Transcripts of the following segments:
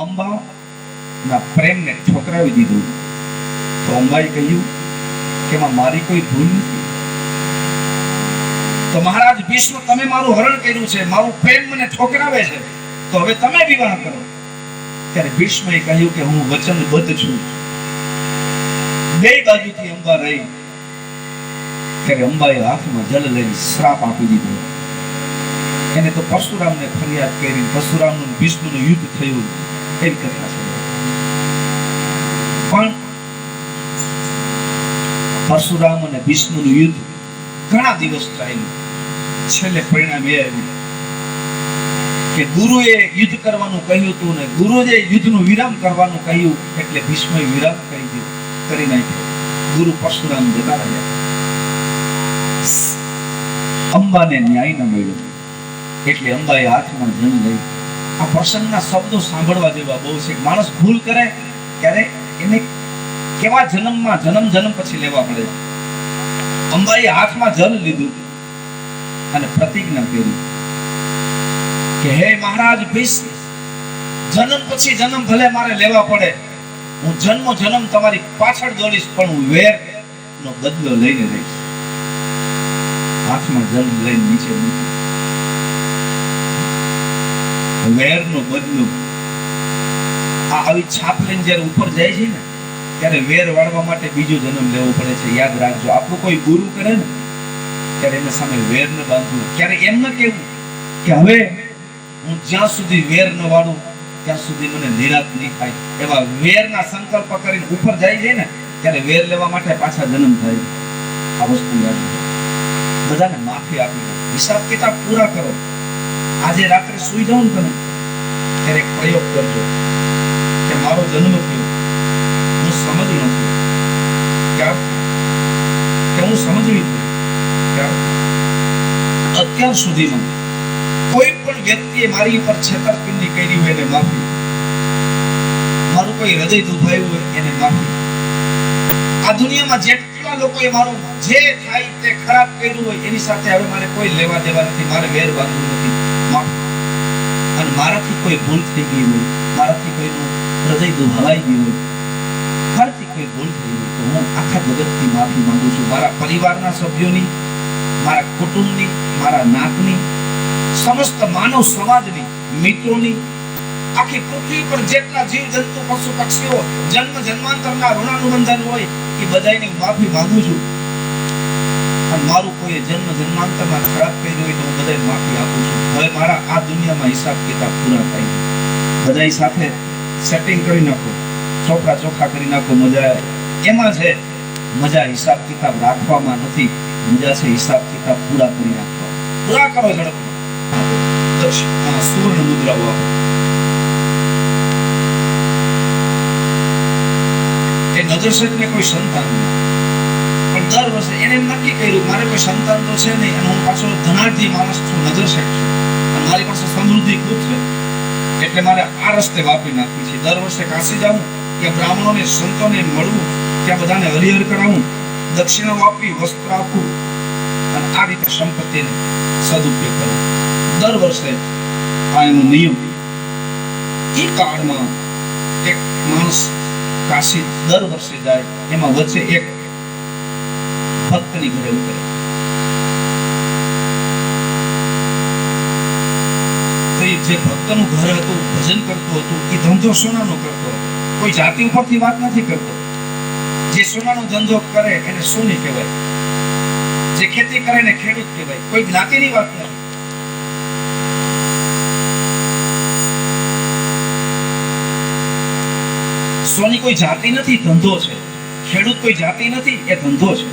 અંબા ના પ્રેમને ઠોકરાવી દીધું. તો અંબાએ કહ્યું કે એમાં મારી કોઈ ભૂલ નથી. તો મહારાજ ભીષ્મ, તમે મારું હરણ કર્યું છે, મારું પ્રેમ મને ઠોકરાવે છે, તો હવે તમે વિવાહ કરો. ત્યારે ભીષ્મએ કહ્યું કે હું વચનબદ્ધ છું. બે બાજુથી અંબા રહી. ત્યારે અંબાએ હાથમાં જલ લઈ શ્રાપ આપી દીધો. એને તો પરશુરામને ફરિયાદ કરી, પરશુરામનું ભીષ્મનું યુદ્ધ થયું, એવી કથા છે. પણ પરશુરામ અને ભીષ્મનું યુદ્ધ ઘણા દિવસ ચાલ્યું. છેલ્લે પરિણામ એ આવ્યું કે ગુરુએ યુદ્ધ કરવાનું કહ્યું હતું ને ગુરુએ યુદ્ધનું વિરામ કરવાનું કહ્યું, એટલે ભીષ્મએ વિરામ કરી નાખ્યો. ગુરુ પરશુરામ જતા રહ્યા. અંબાને ન્યાય ન મળ્યો, એટલે અંબાએ હાથમાં જન લઈ. આ પ્રસંગના શબ્દો સાંભળવા જેવા બહુ છે. માણસ ભૂલ કરે ત્યારે એને કેવા જન્મમાં જન્મ પછી લેવા પડે. અંબાએ હાથમાં જલ લીધું અને પ્રતિજ્ઞા કરી કે હે મહારાજ ભીષ્મ, જન્મ પછી જન્મ ભલે મારે લેવા પડે, હું જન્મ તમારી પાછળ દોડીશ, પણ હું વેર નો બદલો લઈને રહીશ. હાથમાં જલ લઈને નીચે મૂક્યું. વેર નો બદલો. આવી છાપ લઈને જયારે ઉપર જાય છે ને, ત્યારે વેર વાળવા માટે બીજો જન્મ લેવો પડે છે. યાદ રાખજો, આપણું કોઈ ગુરુ કરે ને ત્યારે એના સામે વેર ન બાંધવું. ત્યારે એમ ન કહેવું કે હવે હું જ્યાં સુધી વેર ન વાળું ત્યાં સુધી મને નિરાત નહીં થાય. એવા વેરના સંકલ્પ કરીને ઉપર જાય છે ને, ત્યારે વેર લેવા માટે પાછા જન્મ થાય. આ વસ્તુ યાદ રાખજો. બધાને માફી આપી દો, હિસાબ કિતાબ પૂરા કરો. આજે રાત્રે સુઈ જાવ ને તમે, ત્યારે એક પ્રયોગ કરજો કે મારો જન્મ થયો, હું સમજણો થયો ક્યારથી, કે હું સમજણી થયો ક્યારથી. અત્યાર સુધીમાં કોઈ પણ વ્યક્તિએ મારી ઉપર છેતરપિંડી કરી હોય એને માફી, મારું કોઈ હૃદય દુભાયું હોય એને માફી. આ દુનિયામાં જેટલા લોકોએ મારું જે થાય તે ખરાબ કર્યું હોય એની સાથે હવે મારે કોઈ લેવા દેવા નથી, મારે વેર બાંધવું નથી. માફી. અને મારાથી કોઈ ભૂલ થઈ ગઈ હોય, મારાથી કોઈનું હૃદય દુભાવાઈ ગયું હોય, મારાથી કોઈ ભૂલ થઈ હોય, તો હું આખા જગતની માફી માંગુ છું. મારા પરિવારના સભ્યોની, મારા કુટુંબની, મારા નાતની, સમસ્ત માનવ સમાજની, મિત્રોની, આખી પૃથ્વી પર જેટલા જીવ જંતુ પશુ પક્ષીઓ જન્મ જન્માંતરના ઋણાનુબંધન હોય એ બધાની માફી માંગુ છું. અને મારું કોઈ જન્મ જન્માંતરમાં ખરાબ કર્યું હોય તો હું બધાને માફી આપું છું. હવે મારા આ દુનિયામાં હિસાબ કિતાબ પૂરા થાય. બધાય સાથે સેટિંગ કરી નાખો, ચોખા ચોખા કરી નાખો. મજા એમાં છે, મજા હિસાબ કિતાબ રાખવામાં નથી, મજા છે હિસાબ કિતાબ પૂરા કરી નાખવા. પૂરા કરો ઝડપ. સુવર્ણ મુદ્રાઓ આપો. એ નજર શેઠને કોઈ સંતાન નહીં, પણ દર વર્ષે એને એમ નક્કી કર્યું મારે કોઈ સંતાન તો છે નહીં, અને હું પાછો ધનાઢ્ય માણસ છું, નજર શેઠ છું, અને મારી પાસે સમૃદ્ધિ ખૂબ છે, એટલે મારે આ રસ્તે વાપરી નાખવી છે. દર વર્ષે કાશી જાઉં, ત્યાં બ્રાહ્મણોને સંતોને મળવું, ત્યાં બધાને હરિહર કરાવું, દક્ષિણા આપવી, વસ્ત્ર આપવું, અને આ રીતે સંપત્તિને સદુપયોગ કરવો. દર વર્ષે આ એનો નિયમ. એ કાળમાં એક માણસ કાશી દર વર્ષે જાય, એમાં વચ્ચે એક ભક્તની ઘરે ઉતરે. તો એ જે ભક્તનું ઘર હતું, ભજન કરતો હતો, એ ધંધો સોનાનો કરતો હતો. કોઈ જાતિ ઉપરથી વાત નથી કરતો. જે સોનાનો ધંધો કરે એને સોની કહેવાય, જે ખેતી કરે એને ખેડૂત કહેવાય. કોઈ જ્ઞાતિની વાત નથી. સોની કોઈ જાતિ નથી, ધંધો છે. ખેડૂત કોઈ જાતિ નથી, એ ધંધો છે.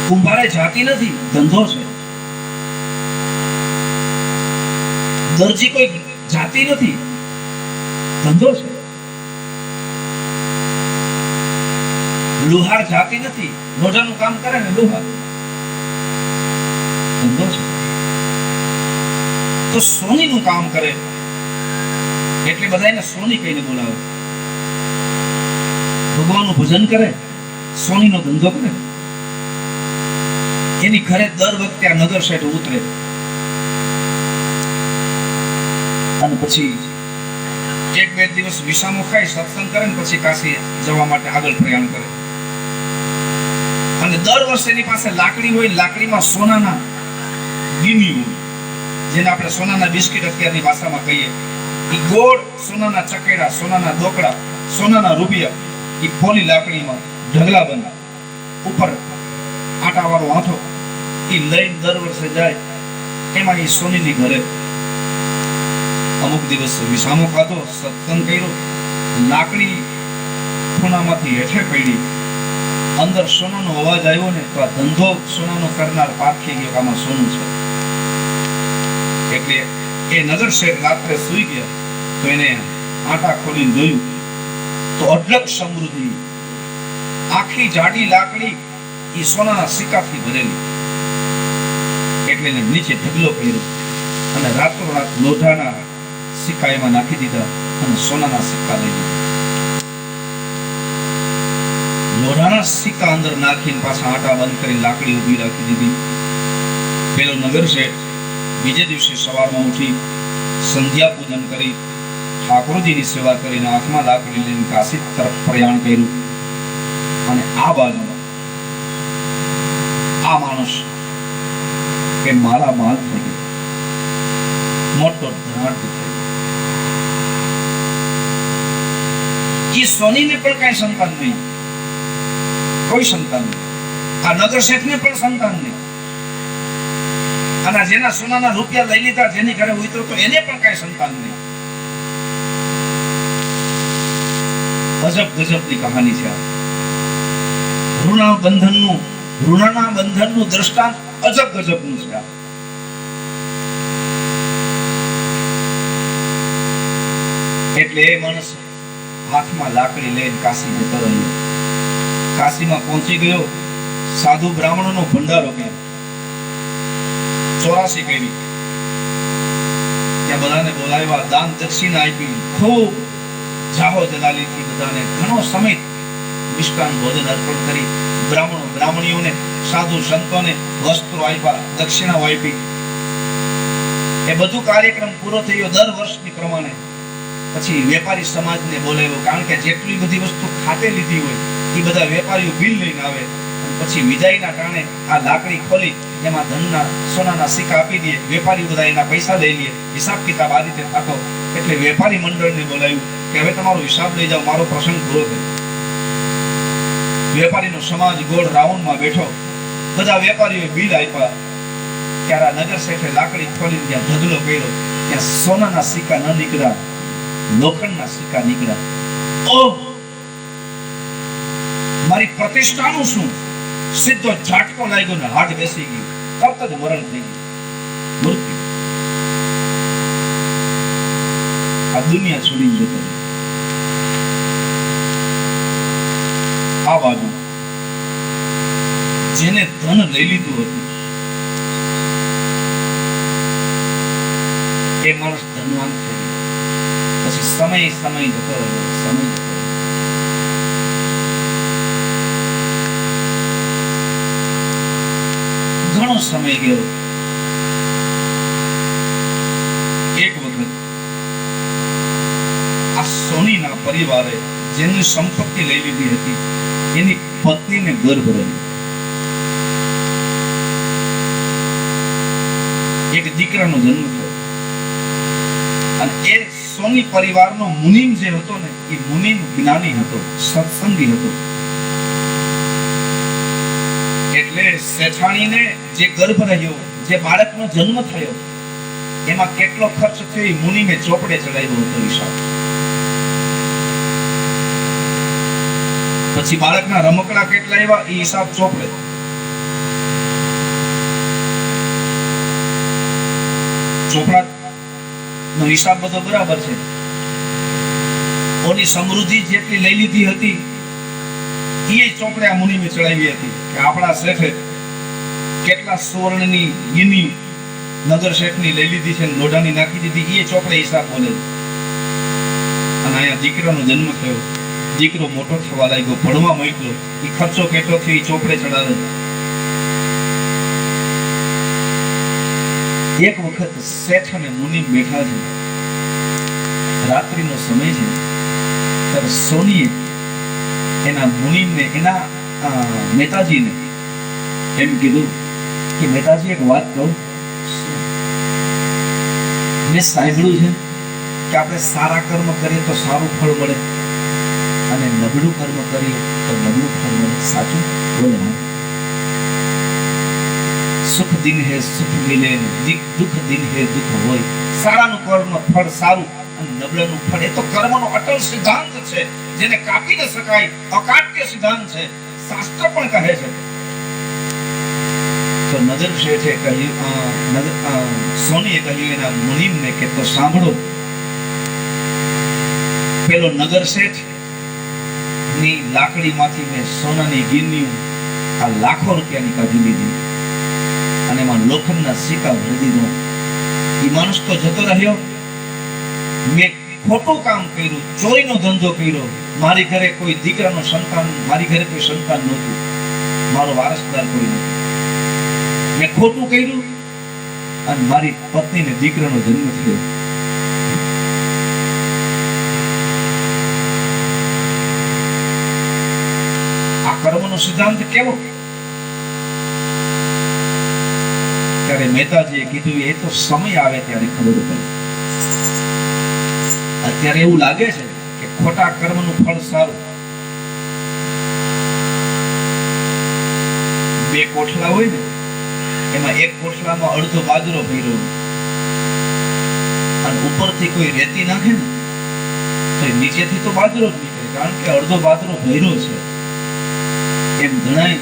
કુંભારે જાતિ નથી, ધંધો છે. દરજી કોઈ જાતિ નથી, ધંધો છે. લુહાર જાતિ નથી, લોઢાનું કામ કરે ને લુહાર, ધંધો છે. તો સોનીનું કામ કરે એટલે બધા એને સોની કહીને બોલાવે. ભગવાનનું ભજન કરે, સોનીનો ધંધો કરે. એની ઘરે દર વખતે આ નગર શેઠ ઉતરે અને પછી એક બે દિવસ વિસામો ખાઈ સત્સંગ કરે ને પછી કાશી જવા માટે આગળ પ્રયાણ કરે. અને દર વર્ષે એની પાસે લાકડી હોય, લાકડીમાં સોનાના દીની હોય, જેને આપણે સોનાના બિસ્કિટ અત્યારની ભાષામાં કહીએ. ઈ ગોળ, સોનાના ચકેડા, સોનાના દોકડા, સોનાના રૂપિયા, ઈ પોલી લાકડીમાં ઢગલા બના ઉપર આટાવાળો હાથો ઈ લઈને દર વર્ષે જાય. એમાં ઈ સોનીની ઘરે અમુક દિવસ વિસામો ખાધો, સત્સંગ કર્યો, લાકડી ખૂણામાંથી હેઠે પડી, અંદર સોનાનો અવાજ આવ્યો ને તો આ ધંધો સોનાનો કરનાર પારખી ગયો કે આમાં સોનું છે. એટલે એ નગર શેઠ રાત્રે સૂઈ ગયા તો એને આટા ખોલીને જોયું તો અઢળક સમૃદ્ધિ, આખી જાડી લાકડી ઈ સોનાના સિક્કાથી ભરેલી. એટલે એને નીચે ઢગલો કર્યો અને રાતોરાત લોઢાના સિક્કા એમાં નાખી દીધા અને સોનાના સિક્કા લઈ લીધા. લોઢાના સિક્કા અંદર નાખીને પાછા આટા બંધ કરી લાકડી ઊભી રાખી દીધી. પેલો નગર શેઠ બીજે દિવસે સવારમાં ઉઠી સંધ્યા પૂજન કરી, ઠાકોરજીની સેવા કરીને હાથમાં લાકડી લઈને કાશી તરફ પ્રયાણ કર્યું. અને આ બાજુ આ માણસ કે મારા માલ થઈ ગયો, મોટો ધનાઢ્ય થઈ ગયો. ઈ સોનીને પણ કઈ સંતાન નહીં, કોઈ સંતાન નહીં. આ નગર શેઠને પણ સંતાન નહીં. અને જેના સોનાના રૂપિયા લઈ લીધા, જેની ઘરે ઉતરો તો એને પણ કઈ સંતાન નહીં. ગજબ ગજબની કહાની છે. ઋણના બંધનનું દ્રષ્ટાંત અજબ ગજબનું છે. એટલે એ માણસ હાથમાં લાકડી લઈને કાશી જતો રહ્યો. કાશીમાં પહોંચી ગયો, સાધુ બ્રાહ્મણોનો ભંડારો કર્યો, 84 કરી, ત્યાં બધાને બોલાવ્યા, દાન દક્ષિણા આપી, ખૂબ જાહો જલાલીથી બધાને ઘણો સમય મિષ્ટાન ભોજન અર્પણ કરી, બ્રાહ્મણો બ્રાહ્મણીઓને, સાધુ સંતોને વસ્ત્રો આપ્યા, દક્ષિણાઓ આપી. એ બધું કાર્યક્રમ પૂરો થયો દર વર્ષની પ્રમાણે. પછી વેપારી સમાજને બોલાવ્યો, કારણ કે જેટલી બધી વસ્તુ ખાતે લીધી હોય એ બધા વેપારીઓ બિલ લઈને આવે. પછી વિદાયના ટાણે આ લાકડી ખોલી એમાં ધનના સોનાના સિક્કા આપી દે, વેપારી બધા એના પૈસા લઈ લે, હિસાબ કિતાબ આ રીતે થતો. એટલે વેપારી મંડળને બોલાવ્યું કે હવે તમારો હિસાબ લઈ જાઓ, મારો પ્રસંગ પૂરો થયો. વેપારીનો સમાજ ગોળ રાઉન્ડમાં બેઠો, બધા વેપારીઓએ બિલ આપ્યા. ત્યારે આ નગર શેઠે લાકડી ખોલીને ત્યાં ઢગલો કર્યો, ત્યાં સોનાના સિક્કા ન નીકળ્યા, લોખંડના સિક્કા નીકળ્યા. ઓહ, મારી પ્રતિષ્ઠાનું શું? સીધો ઝાટકો લાગ્યો ને હાથ બેસી ગયો, તરત જ મરણ થઈ ગયું, મૃત્યુ. આ દુનિયા છોડીને જતો રહ્યો. આ બાજુ જેને ધન લઈ લીધું હતું એ માણસ ધનવાન થઈ ગયો. પછી સમય જતો રહ્યો, સમય જતો રહ્યો. ઘણો સમય ગયો. એક વખત આ સોનીના પરિવારે જેની સંપત્તિ લઈ લીધી હતી એની પત્નીને ગર્ભ રહ્યો. એક દીકરાનો જન્મ થયો. અને એ સોની પરિવારનો મુનિમ જે હતો ને, એ મુનિમ જ્ઞાની હતો, સત્સંગી હતો. એટલે શેઠાણીને જે ગર્ભ રહ્યો, જે બાળકનો જન્મ થયો, એમાં કેટલો ખર્ચ થયો એ મુનિમે ચોપડે ચડાવ્યો હતો હિસાબ. પછી બાળકના રમકડા કેટલા આવ્યા એ હિસાબ ચોપડે. ચોપડા નો હિસાબ બધો બરાબર છે. ઓની સમૃદ્ધિ જેટલી લઈ લીધી હતી એ ચોપડે આ મુનિમે ચડાવી હતી કે આપણા શેઠે કેટલા સુવર્ણની ગીની નગર શેઠની લઈ લીધી છે, લોઢાની નાખી દીધી, એ ચોપડે હિસાબ બોલે. અને અહીંયા દીકરાનો જન્મ થયો, દીકરો મોટો થવા લાગ્યો, ભણવા મોકલ્યો, એ ખર્ચો કેટલો થયો એ ચોપડે ચડાવે. એક વખત શેઠ અને મુનિ બેઠા છે, રાત્રિનો સમય છે ત્યારે સોનીએ એના મુનિમને એના મહેતાજીને એમ કીધું કે મહેતાજી એક વાત કહું, મેં સાંભળ્યું છે કે આપણે સારા કર્મ કરીએ તો સારું ફળ મળે અને નબળું કર્મ કરીએ તો નબળું ફળ મળે, સાચું? બોલે હા. સુખ દિન હે સુખ મિલે, દુઃખ દિન હે દુઃખ હોય. સારાનું કર્મ ફળ સારું અને નબળાનું ફળ, એ તો કર્મનો અટલ સિદ્ધાંત છે જેને કાપી ન શકાય, અકાટ્ય સિદ્ધાંત છે, શાસ્ત્ર પણ કહે છે. તો નગર શેઠે કહ્યું, સોનીએ કહ્યું એના મુનિમને કે તો સાંભળો, પેલો નગર શેઠ ની લાકડીમાંથી મેં સોનાની ગિરનીઓ આ લાખો રૂપિયાની કાઢી લીધી અને એમાં લોખંડના સિક્કા ભરી દીધો. એ માણસ તો જતો રહ્યો. મેં ખોટું કામ કર્યું, ચોરીનો ધંધો કર્યો, મારી ઘરે કોઈ દીકરાનો સંતાન, મારી ઘરે કોઈ સંતાન નહોતું, મારો વારસદાર કોઈ નહોતું. મેં ખોટું કર્યું અને મારી પત્નીને દીકરાનો જન્મ થયો. આ કર્મનો સિદ્ધાંત કેવો? ત્યારે મહેતાજીએ કીધું એ તો સમય આવે ત્યારે ખબર પડે. અત્યારે એવું લાગે છે કે ખોટા કર્મનું ફળ સારું. બે કોઠલા હોય ને, એમાં એક કોઠલામાં અડધો બાજરો ભર્યો અને ઉપરથી કોઈ રેતી નાખે ને તો નીચેથી તો બાજરો જ નીકળે, કારણ કે અડધો બાજરો ભર્યો છે. એમ ઘણા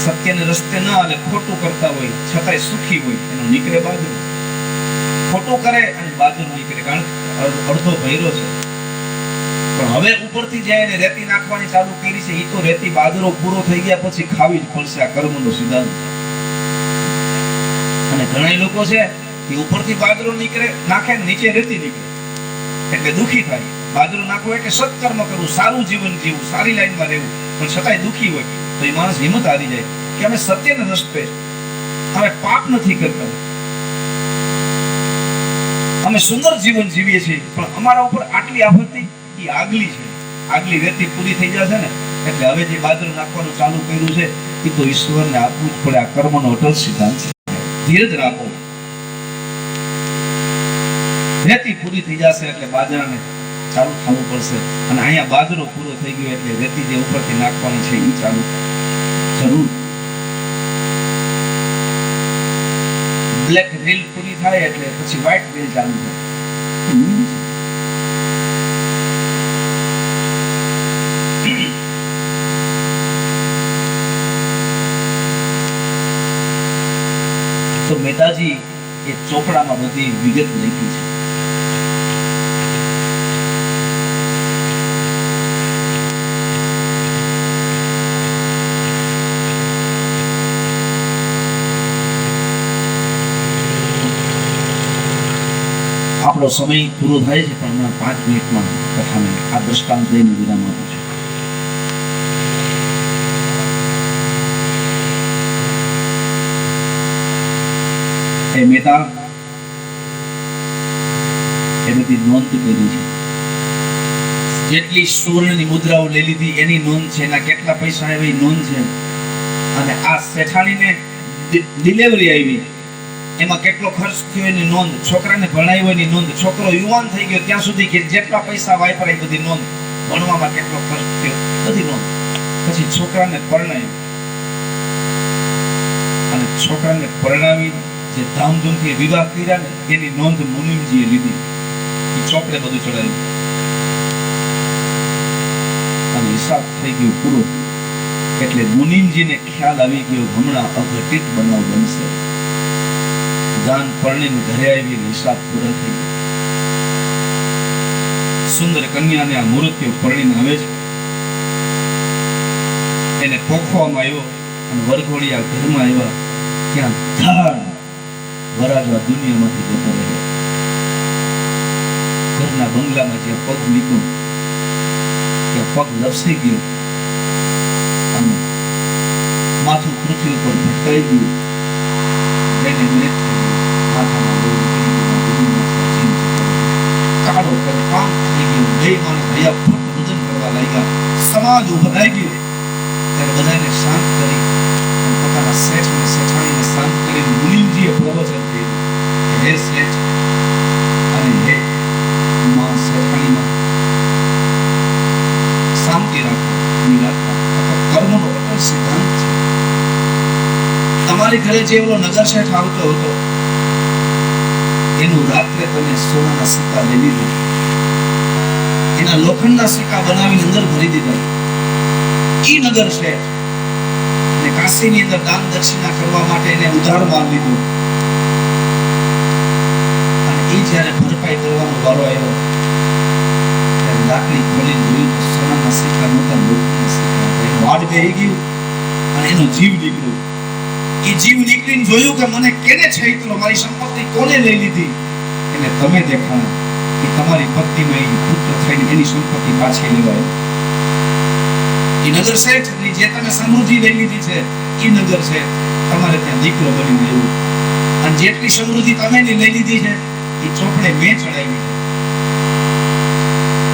સત્યને રસ્તે ન હાલે, ખોટું કરતા હોય છતાંય સુખી હોય, એનો નીકળે બાજરો. ખોટું કરે અને બાજરો નીકળે, કારણ કે અડધો ભર્યો છે. પણ હવે ઉપરથી જાય ને રેતી નાખવાની ચાલુ કરી છે, એ તો રેતી બાજરો પૂરો થઈ ગયા પછી ખાવી જ પડશે. આ કર્મનો સિદ્ધાંત. અને ઘણા લોકો છે એ ઉપરથી બાજરો નીકળે, નાખે, નીચે રેતી નીકળે, એટલે દુખી થાય. બાજરો નાખવો એટલે સત્કર્મ કરવું, સારું જીવન જીવવું, સારી લાઈનમાં રહેવું, પણ છતાંય દુખી હોય તો એ માણસ હિંમત હારી જાય કે અમે સત્યને રસ્તે, અમે પાપ નથી કરતા, અમે સુંદર જીવન જીવીએ છીએ, પણ અમારા ઉપર આટલી આફતી એ આગલી છે. આગલી રેતી પૂરી થઈ જશે ને એટલે હવે જે બાજરો નાખવાનું ચાલુ કર્યું છે એ તો ઈશ્વરને આપવું જ પડે. આ કર્મનો અટલ સિદ્ધાંત છે. ધીરજ રાખો, રેતી પૂરી થઈ જશે એટલે બાજરાને ચાલુ થવું પડશે. અને અહીંયા બાજરો પૂરો થઈ ગયો એટલે રેતી જે ઉપરથી નાખવાની છે એ ચાલુ જરૂર. બ્લેક રેલ પૂરી થાય એટલે પછી વ્હાઇટ રેલ ચાલુ થાય. તો મહેતાજી એ ચોપડામાં બધી વિગત લખી છે. આપણો સમય પૂરો થાય છે, પણ હમણાં 5 મિનિટમાં કથાને આ દ્રષ્ટાંત લઈને વિરામ આપું છું. એ મહેતા એ બધી નોંધ કરી છે. જેટલી સુવર્ણની મુદ્રાઓ લઈ લીધી એની નોંધ છે, એના કેટલા પૈસા આવ્યા એ નોંધ છે, અને આ શેઠાણીને ડિલિવરી આવી એમાં કેટલો ખર્ચ થયો એની નોંધ, છોકરાને ભણાવ્યો એની નોંધ, છોકરો યુવાન થઈ ગયો ત્યાં સુધી કે જેટલા પૈસા વાપરાય બધી નોંધ, ભણવામાં કેટલો ખર્ચ થયો બધી નોંધ. પછી છોકરાને પરણાવ્યો અને છોકરાને પરણાવી જે ધામધૂમથી વિવાહ કર્યા ને એની નોંધ મુનિમજીએ લીધી. એ ચોપડે બધું ચડાવ્યું અને હિસાબ થઈ ગયો પૂરો. એટલે મુનિમજીને ખ્યાલ આવી ગયો હમણાં અઘટિત બનાવ બનશે. જાન પરણીને ઘરે આવી હિસાબ પૂરો થઈ ગયો. સુંદર કન્યાને આ મૂર્તિઓ પરણીને આવે છે, એને પોખવામાં આવ્યો અને વરઘોડિયા ઘરમાં આવ્યા ત્યાં ધાડ વરાજો આ દુનિયામાંથી જતો રહ્યો. ઘરના બંગલામાં જ્યાં પગ મૂક્યો ત્યાં પગ લપસી ગયો અને માથું પૃથ્વી ઉપર ભટકાઈ ગયું. એને મૃત થઈ ગયું. માથામાં લોહી નીકળી ગયું. ઘટાડો કરી કામ થઈ ગયું, બે માણસ હયાફટ ભજન કરવા લાગ્યા, સમાજ ઉભરાઈ ગયો. ત્યારે બધાને શાંત કરી અને પોતાના શેઠ અને શેઠાણીને શાંત કરી મુનિમજીએ પ્રવચન કર્યું કે હે શેઠ અને હે માં શેઠાણીમાં, શાંતિ રાખો, નિરાકર. કર્મનો અટલ સિદ્ધાંત છે. તમારી ઘરે જે એવો નગર શેઠ આવતો હતો એનું રાત્રે તમે સોનાના સિક્કા લઈ લીધા, એના લોખંડના સિક્કા બનાવીને અંદર ભરી દીધા. ઈ નગર શેઠ ને કાશીની અંદર દાન દક્ષિણા કરવા માટે એને ઉધાર માલ લીધો અને એ જ્યારે ભરપાઈ કરવાનો વારો આવ્યો ત્યારે લાકડી ખોલીને જોયું તો સોનાના સિક્કા નહોતા, લોખંડના સિક્કા હતા. એનું વાડ બેહી ગયું અને એનો જીવ નીકળ્યો. એ જીવ નીકળીને જોયું કે મને કેને છેતરો, મારી સંપત્તિ કોને લઈ લીધી. એને તમે દેખાણા કે તમારી પત્નીમાં પુત્ર થઈને એની સંપત્તિ પાછી લેવાય. એ નગર શેઠ જે તમે સમૃદ્ધિ લઈ લીધી છે એ નગર શેઠ તમારે ત્યાં દીકરો બની ગયો અને જેટલી સમૃદ્ધિ તમે લઈ લીધી છે એ ચોપડે મેં ચડાવી છે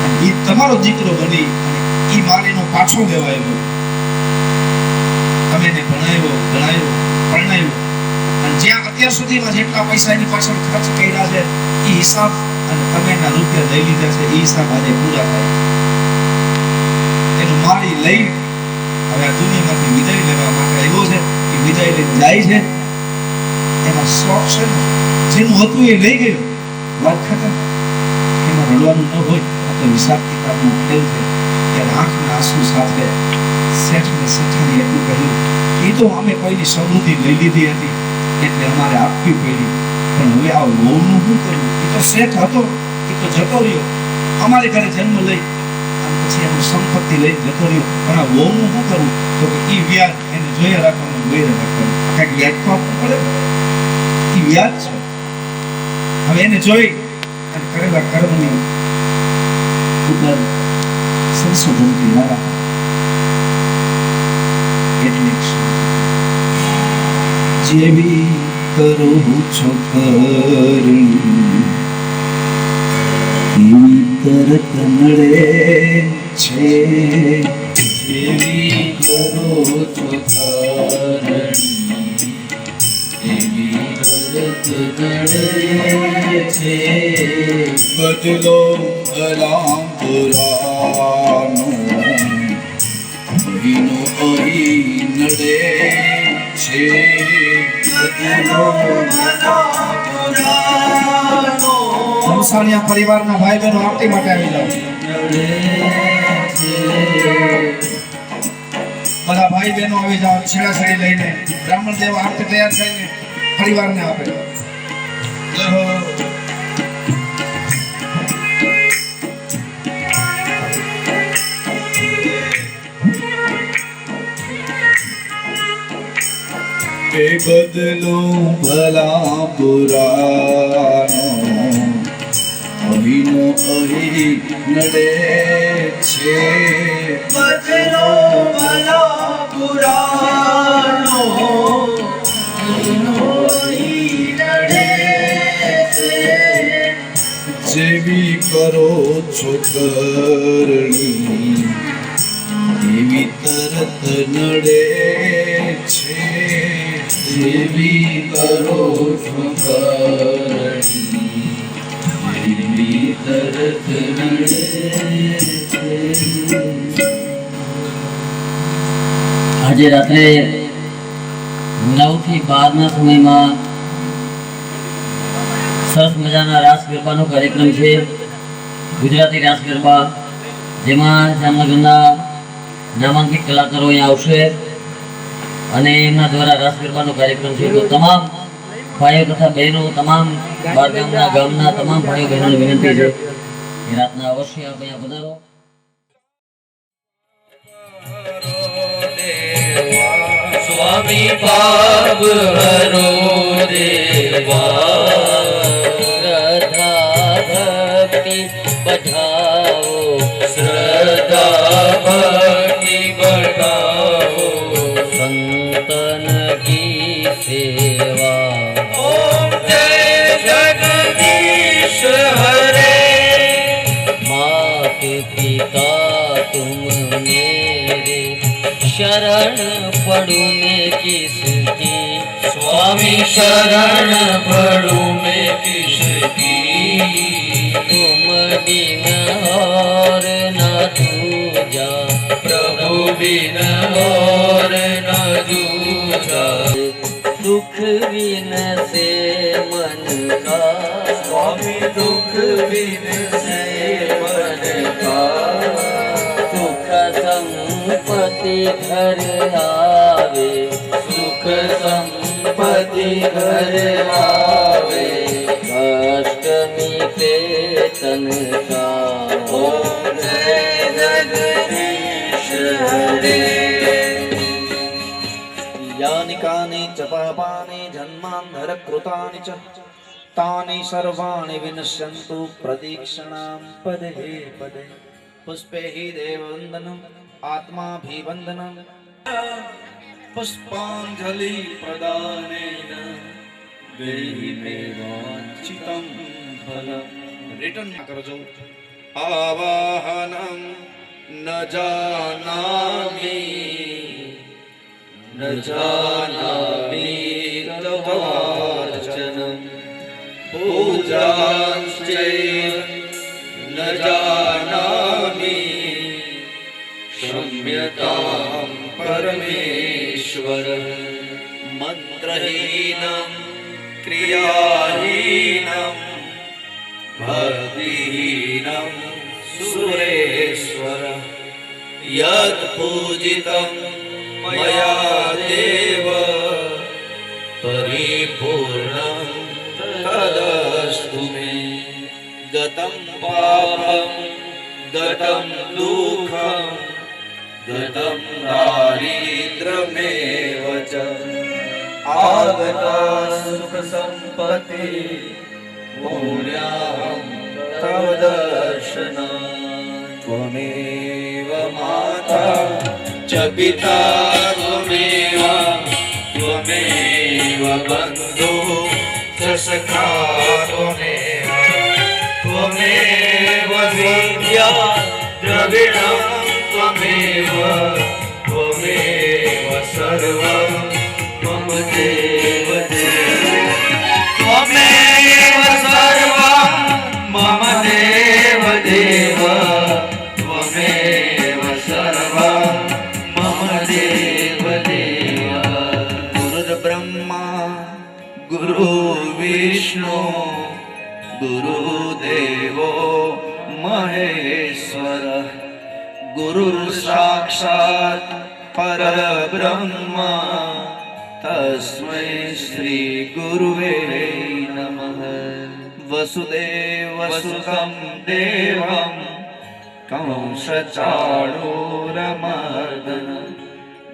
અને એ તમારો દીકરો બની અને એ માલીનો પાછો લેવાયો. તમે એને ભણાવ્યો, ગણાવ્યો, પરણાવ્યો અને જ્યાં અત્યાર સુધીમાં જેટલા પૈસા એની પાછળ ખર્ચ કર્યા છે એ હિસાબ અને તમે એના રૂપિયા લઈ લીધા છે એ હિસાબ આજે પૂરા થાય. એનું માળી લઈ હવે આ દુનિયામાંથી વિદાય લેવા માટે આવ્યો છે. એ વિદાય લઈને જાય છે એમાં શોખ છે ને, જેનું હતું એ લઈ ગયો, વાત ખતમ. એમાં રડવાનું ન હોય, આ તો હિસાબ કિતાબનો ખેલ છે. ત્યારે આંખના આંસુ સાથે શેઠને શેઠાણી એટલું કહ્યું, એ તો અમે કોઈની સમૃદ્ધિ લઈ લીધી હતી એટલે અમારે આપવી પડી, પણ હવે આ વહુનું શું કરવું? એ તો શેઠ હતો, એ તો જતો રહ્યો, અમારે ઘરે જન્મ લઈ અને પછી એનું સંપત્તિ લઈ જતો રહ્યો, પણ આ વહુનું શું કરવું? તો કે એ વ્યાજ એને જોયા રાખવાનું, લઈને રાખવાનું. કાંઈક વ્યાજ તો આપવું પડે, એ વ્યાજ છે. હવે એને જોઈ અને કરેલા કર્મની ઉપર સંશોધન કર્યા. જેવી કરો છો કરણી એવી તરત નડે છે. જેવી કરો છો કરણી એવી તરત નડે છે. બદલો ભલા પુરાનો નો અહીં નડે છે. હંસાણિયા પરિવારના ભાઈ બહેનો આરતી માટે આવી જાઓ. બધા ભાઈ બહેનો આવી જાઓ, છેડા છેડી લઈને. બ્રાહ્મણ દેવ આરતી તૈયાર થઈને પરિવારને આપે. બદલો ભલા પુરાનો અહીનો અહીં નડે છે. બદલો ભલા પુરાનો અહીનો અહીં નડે છે. જેવી કરો છો કરણી એવી તરત નડે છે. જેવી કરો છો કરણી એવી તરત નડે છે. આજે રાત્રે 9 થી 12 સમયમાં સરસ મજાના રાસ ગરબાનો કાર્યક્રમ છે. ગુજરાતી રાસ ગરબા, જેમાં જામનગરના નામાંકિત કલાકારો અહીંયા આવશે અને એમના દ્વારા રાસ ગરબાનો કાર્યક્રમ છે. તો તમામ ભાઈઓ તથા બહેનો, તમામ બાર ગામના તમામ ભાઈઓ બહેનોને વિનંતી છે કે રાતના અવશ્ય આપ અહીંયા પધારો. સ્વામી પાપ હરો દેવા, શ્રદ્ધા ભક્તિ બધાઓ, શ્રદ્ધા ભક્તિ બધાઓ, સંતન કી સેવા. ઓમ જય જગદીશ હરે. शरण पड़ूं मैं किसकी, स्वामी शरण पड़ूं मैं किसकी, तुम बिन और न दूजा, प्रभु बिन और न दूजा, दुख बिन से मन का, स्वामी दुख बिन से मन का, सुख संपत्ति घर आवे, सुख संपत्ति घर आवे, अष्टमी कीर्तन का, ओम जय जगदीश हरे। यानि कानि च पापानि जन्मान्धरकृतानि च तानि सर्वाणि विनश्यन्तु प्रदीक्षणां पदे पदे। पुष्पे हि देववन्दनम् आत्माभिवन्दनं पुष्पाञ्जलि प्रदानेन देहि मे वाञ्छितं फलम्। रिटर्न करजो। आवाहनं न जानामि न जानामि तवार्चनं पूजांश्चैव न जानामि क्षम्यतां परमेश्वर। मन्त्रहीनं क्रियाहीनं भक्तिहीनं सुरेश्वर। यत् पूजितं मया देव परिपूर्णं तदस्तु मे। गतं पापं गतं दुःखं गतं दारिद्र्यमेव च आगता सुखसम्पत्ति पुण्याहं तव दर्शनात्। त्वमेव माता च पिता त्वमेव त्वमेव बन्धु च सखा त्वमेव त्वमेव विद्या द्रविणं त्वमेव त्वमेव सर्वं मम देव देव। त्वमेव सर्वं मम देव देव त्वमेव सर्वं मम देव देव। गुरुर्ब्रह्मा गुरुर्विष्णु गुरुदेवो महेश्वरः। गुरुर्साक्षात् परब्रह्म तस्मै श्री गुरुवे नमः। वसुदेवसुतं देवं कंसचाणूरमर्दन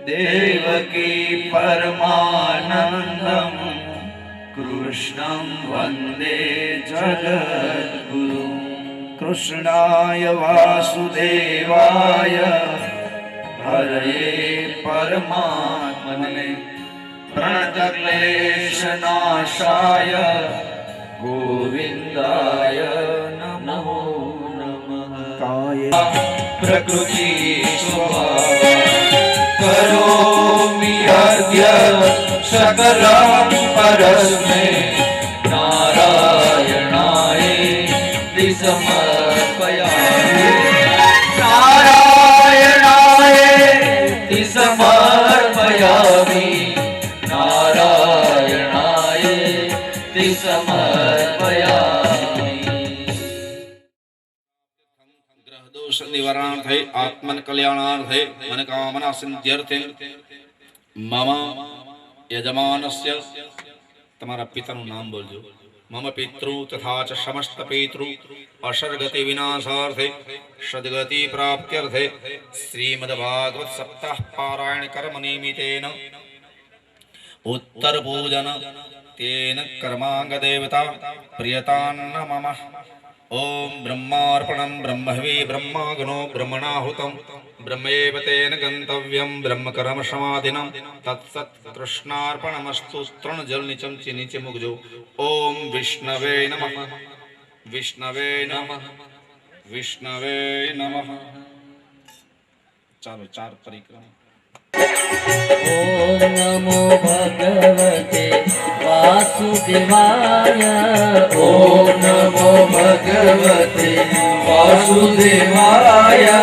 देवकी परमानन्दं कृष्णं वन्दे जगद्गुरुं। कृष्णाय वासुदेवाय हरये परमात्मने प्रणतक्लेशनाशाय गोविन्दाय नमो नमः। काये प्रकृति करोमि अद्य सकलं परस्मै नारायणाय समर्पयामि। नारायणाय समर्पयामि। नारायणाय समर्पयामि। ग्रह दोष निवारणार्थे आत्मन कल्याणार्थे मनोकामना सिद्ध्यर्थे मम यजमानस्य તમારા પિતાનું નામ બોલજો। मम पितृ तथा च समस्त पितृ असर्गति विनाशार्थे सद्गति प्राप्त्यर्थे श्रीमद्भागवत सप्ताह पारायण कर्म निमित्तेन उत्तर पूजन तेन कर्मांग देवता प्रियतान्न मम। ओम ब्रह्मार्पणं ब्रह्मवे ब्रह्माग्नो ब्रह्मणाहुतं ब्रह्मेव तेन गंतव्यं ब्रह्मकर्म समाधिनं तत्सत् कृष्णार्पणमस्तु। त्रण जल नीचे नीचे मुकजो। ओम विष्णवे नमः विष्णवे नमः विष्णवे नमः। चालो चार परिक्रमा। ઓમ નમો ભગવતે વાસુદેવાય. ઓમ નમો ભગવતે વાસુદેવાય.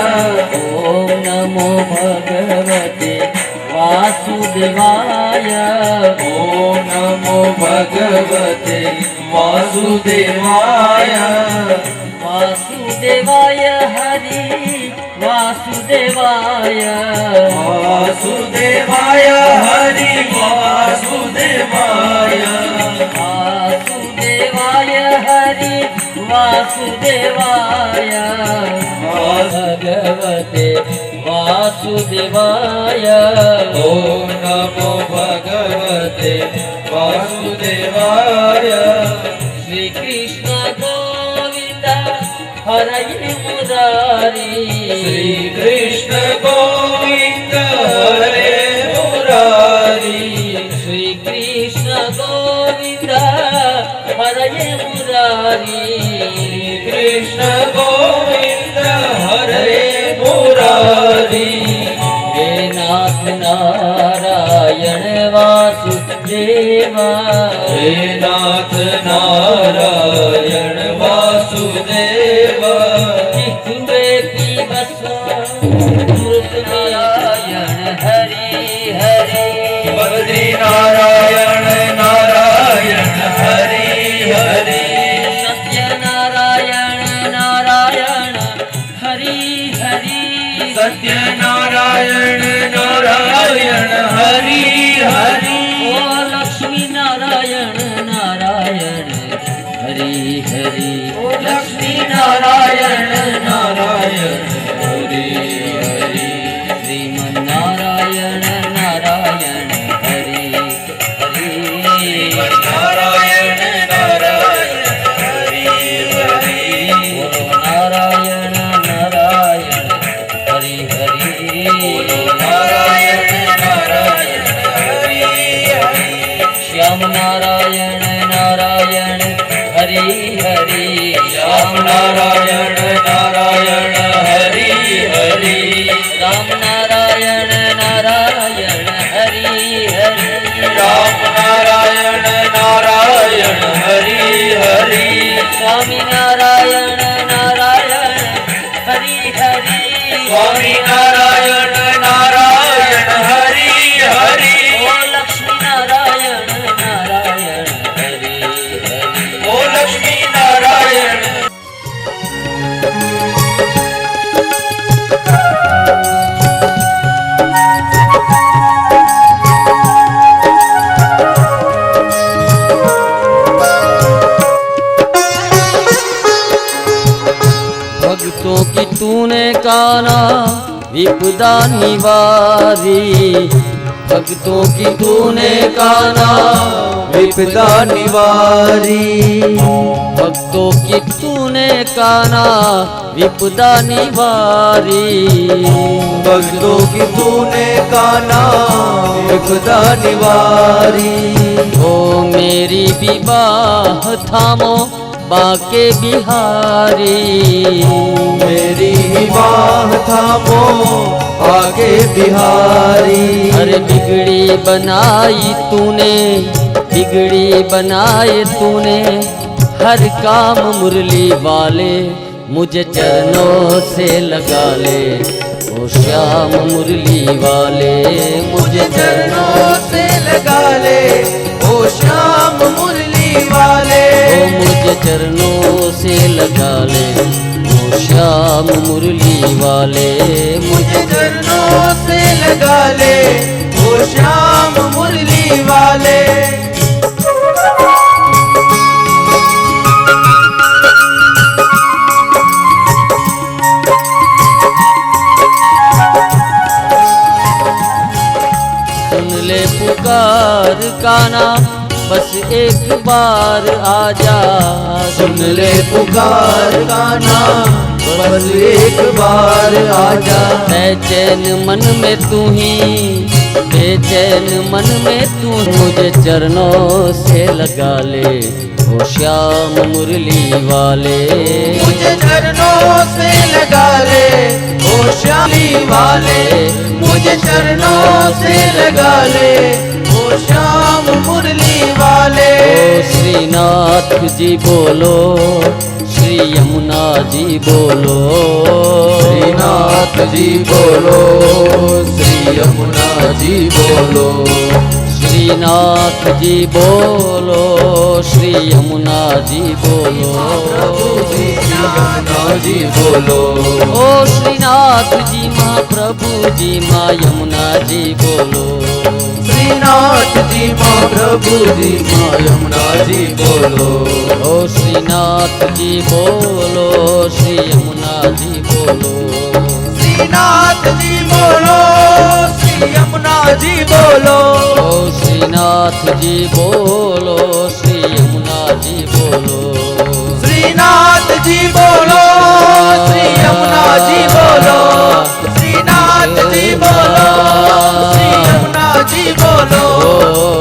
ઓમ નમો ભગવતે વાસુદેવાય. ઓમ નમો ભગવતે વાસુદેવાય. વાસુદેવાય હરિ વાસુદેવાય. વાસુદેવાય હરિ વાસુદેવાય. વાસુદેવાય હરિ વાસુદેવાય. ભગવતે વાસુદેવાય. ઓમ નમો ભગવતે વાસુદેવાય. શ્રી કૃષ્ણ ગોવિંદ હરે મુરારી. શ્રી કૃષ્ણ ગોવિંદ હરે મુરારી. શ્રી કૃષ્ણ ગોવિંદ હરે મુરારી. કૃષ્ણ ગોવિંદ હરે મુરારી. હે નાથ નારાયણ વાસુદેવા. હે નાથ નારાયણ વાસુદેવા. જીતુએ પીવસ્વ નારાયણ હરી હરી. બદ્રી નારાયણ નારાયણ હરી હરી. સત્યનારાયણ નારાયણ હરી હરી. સત્યનારાયણ નારાયણ હરી હરી. ઓ લક્ષ્મી નારાયણ નારાયણ હરી હરી. ઓ લક્ષ્મી નારાયણ નારાયણ હરી હરી. શ્રીમન નારાયણ નારાયણ હરી હરી. નારાયણ નારાયણ હરી હરી. બોલો નારાયણ નારાયણ હરી હરી. નારાયણ નારાયણ હરી હરી. શ્યામ નારાયણ નારાયણ હરી હરી. શ્યામ નારાયણ નારાયણ હરી હરી. રામ નારાયણ નારાયણ હરી હરી. રામ નારાયણ નારાયણ હરી હરી. સ્વામી નારાયણ નારાયણ હરી હરી. સ્વામી નારાયણ નારાયણ હરી હરી. ઓ લક્ષ્મી નારાયણ નારાયણ હરી હરી. ઓ લક્ષ્મી નારાયણ. भक्तों की तूने काना विपदा निवारी. भक्तों की तूने काना विपदा निवारी. भक्तों की तूने काना विपदा निवारी. भक्तों की तूने काना विपदा निवारी. ओ मेरी विवाह थामो बाके बिहारी. मेरी बाह थामो आगे बिहारी. अरे बिगड़ी बनाई तूने बिगड़ी बनाए तूने. हर काम मुरली वाले मुझे चरणों से लगा ले. ओ श्याम मुरली वाले मुझे चरणों से लगा ले. ओ श्याम मुरली वाले. ओ मुझे चरणों से लगा ले. ओ श्याम मुरली वाले मुझे चरणों से लगा ले. ओ श्याम मुरली वाले. सुन ले पुकार काना बस एक बार आजा. सुन ले पुकार काना बस एक बार आजा. बेचैन मन में तू ही बेचैन मन में तू मुझे चरणों से लगा ले. ओ श्याम मुरली वाले मुझे चरणों से लगा ले. ओ श्यामी वाले. मुझे चरणों से लगा ले ओ श्याम मुरली वाले। श्रीनाथ जी बोलो, श्री यमुना जी बोलो, श्रीनाथ जी बोलो, श्री यमुना जी बोलो, श्रीनाथ जी बोलो, श्री यमुना जी बोलो, यमुना जी बोलो। ओ श्रीनाथ जी महाप्रभु जी माँ यमुना जी बोलो, श्रीनाथ जी महाप्रभु जी माँ यमुना जी बोलो। ओ श्रीनाथ जी बोलो, श्री यमुना जी बोलो, श्रीनाथ जी बोलो, श्री यमुना जी बोलो। ओ श्रीनाथ जी बोलो, श्री यमुना जी बोलो, श्रीनाथ जी बोलो, श्री यमुना जी बोलो, श्रीनाथ जी बोलो, श्री यमुना जी बोलो,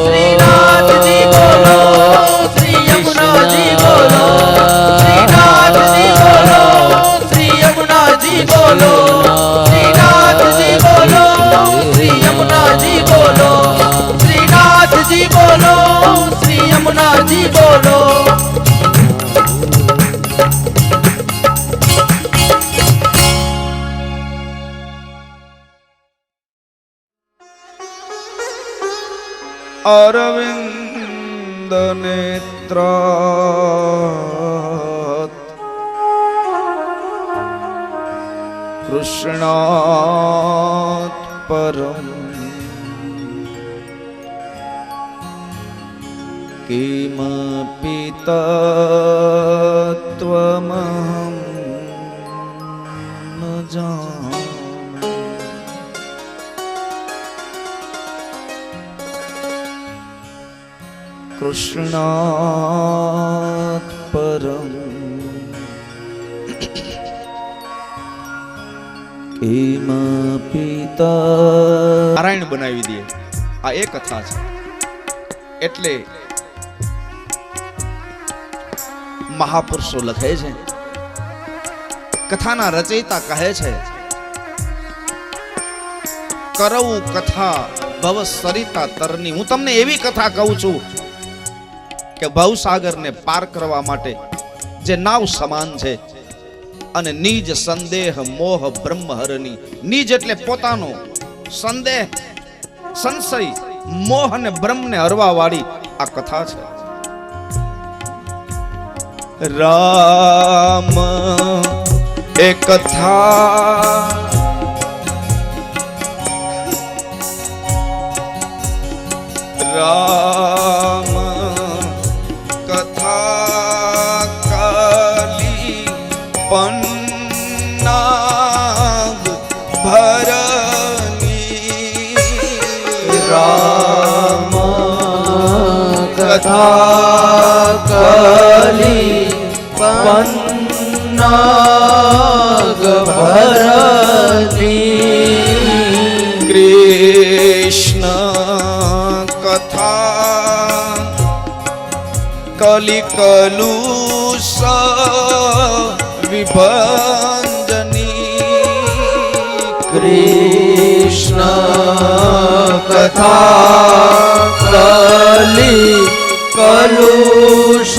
श्रीनाथ जी बोलो, श्री यमुना जी बोलो, श्रीनाथ जी बोलो, श्री यमुना जी बोलो, श्रीनाथ जी बोलो, श्री यमुना जी बोलो, श्रीनाथ जी बोलो, श्री यमुना जी बोलो। अरविंद नेत्रा कृष्णात् परम किमपि तत्त्वमहं न जाने। कृष्णात् परम किमपि नारायण बनावी दिए। आ एक कथा छे એટલે મહાપુરુષો લખે છે, કથાના રચયિતા કહે છે, કરવું કથા ભવ સરિતા તરની। હું તમને એવી કથા કહું છું કે ભવસાગરને પાર કરવા માટે જે નાવ સમાન છે અને નિજ સંદેહ મોહ બ્રહ્મહરની। નિજ એટલે પોતાનો, સંદેહ સંશય મોહ અને બ્રહ્મને હરવા વાળી આ કથા છે। રામ એ કથા રામ કથા કાલી પન્નાગ ભરની। राम कथा कली पन्नाग भरनी। कृष्ण कथा कलि कलुष विभंजनी। कृष्ण कथा कली कलुष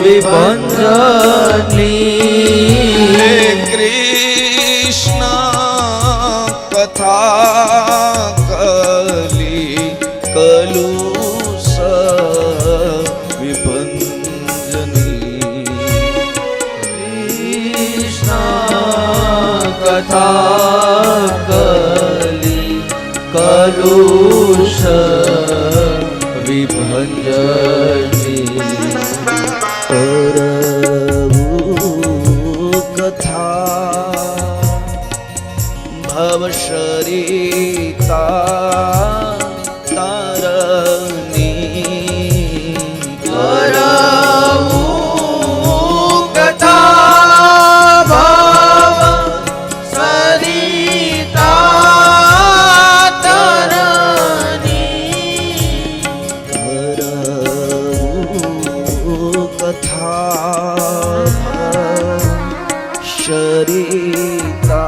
विभंजनी। कृष्ण कथा कलि कलुष विभंजनी। कृष्ण कथा कली कलुष विभंजनी। कथा भवशरीता तारनी। करऊ कथा भव सरिता तरनी। कथा शरीता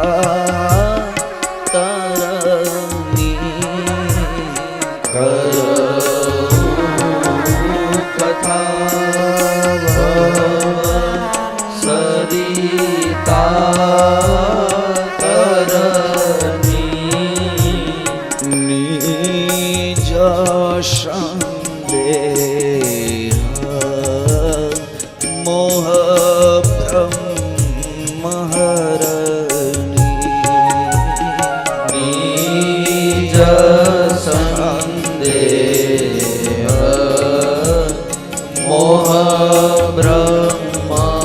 तरनी। નિજ સંદેહ મોહ બ્રહ્મહરણી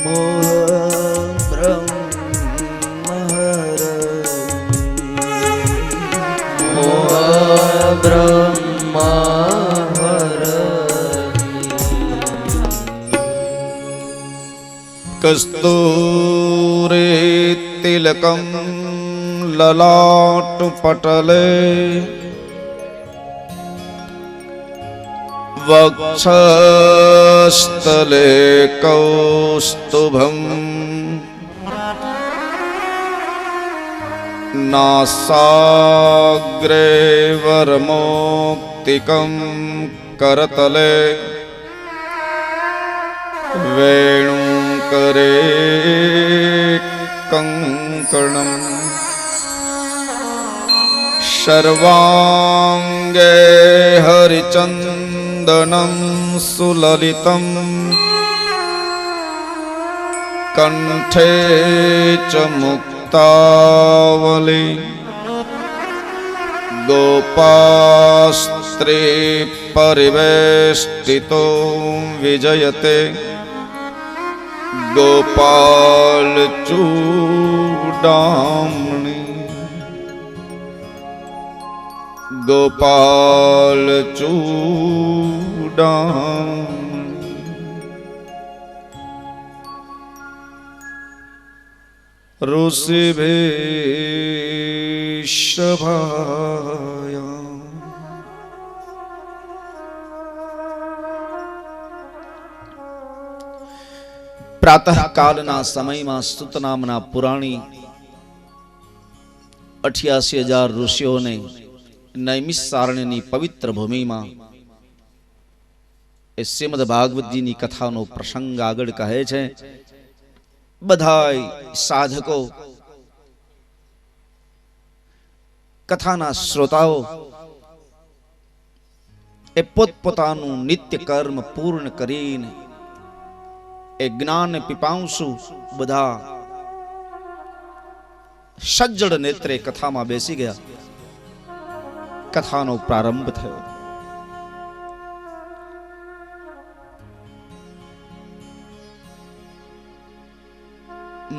મોહ બ્રહ્મહરણી કસ્તૂરે તિલકમ લલાટ પટલે વક્ષસ્થલે કૌસ્તુભમ નાસાગ્રે વરમોક્તિકમ કરતલે વેણુકરે કંકણમ સર્વાંગે હરિચંદનમ સુલલિતમ કંઠે ચ મુક્તાવલી ગોપાસ્ત્રી પરિવેષ્ટિતો વિજયતે ગોપાલ ચૂડામણી ગોપાલ ચૂડામણી ઋષિભેષભાયા પ્રાતઃકાલના સમયમાં સુત નામના પુરાણી 88,000 ઋષિઓને નૈમિષારણ્યની પવિત્ર ભૂમિમાં એ શ્રીમદ ભાગવતજીની કથાનો પ્રસંગ આગળ કહે છે. બધાય સાધકો, કથાના શ્રોતાઓ એ પોતપોતાનું નિત્ય કર્મ પૂર્ણ કરીને એ જ્ઞાન પીપાંસુ બધા સજ્જડ નેત્રે કથામાં બેસી ગયા. કથાનો પ્રારંભ થયો.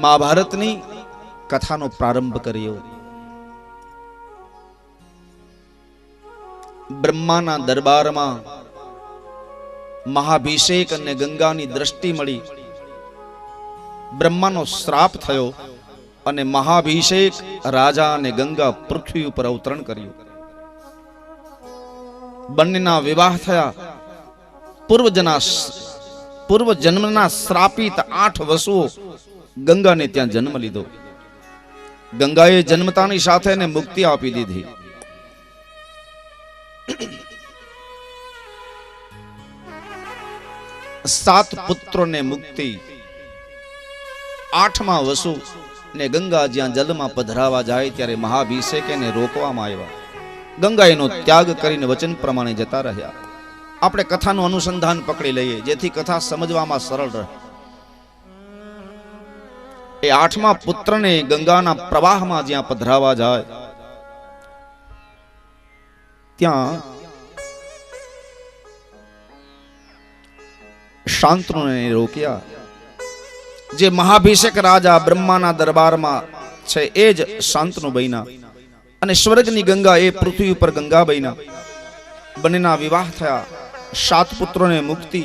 મહાભારતની કથાનો પ્રારંભ કર્યો. બ્રહ્માના દરબારમાં મહાભિષેક અને ગંગાની દ્રષ્ટિ મળી. બ્રહ્માનો શ્રાપ થયો અને મહાભિષેક રાજા અને ગંગા પૃથ્વી ઉપર અવતરણ કર્યું. બંનેના વિવાહ થયા. પૂર્વ જન્મના શ્રાપિત 8 વસુઓ ગંગાને ત્યાં જન્મ લીધો. ગંગાએ જન્મતાની સાથે એને મુક્તિ આપી દીધી. સાત પુત્રોને મુક્તિ. 8મા વસુ ને ગંગા જ્યાં જલમાં પધરાવા જાય ત્યારે મહાભિષેક એને રોકવામાં આવ્યા. ગંગા એનો ત્યાગ કરીને વચન પ્રમાણે જતા રહ્યા. આપણે કથાનું અનુસંધાન પકડી લઈએ જેથી કથા સમજવામાં સરળ રહે. એ 8મા પુત્રને ગંગાના પ્રવાહમાં જ્યાં પધરાવા જાય ત્યાં શાંતનુને રોક્યા. જે મહાભિષેક રાજા બ્રહ્માના દરબારમાં છે એ જ શાંતનુ બન્યા અને સ્વર્ગની ગંગા એ પૃથ્વી ઉપર ગંગા બન્યા. બંનેના વિવાહ થયા. 7 પુત્રોને મુક્તિ.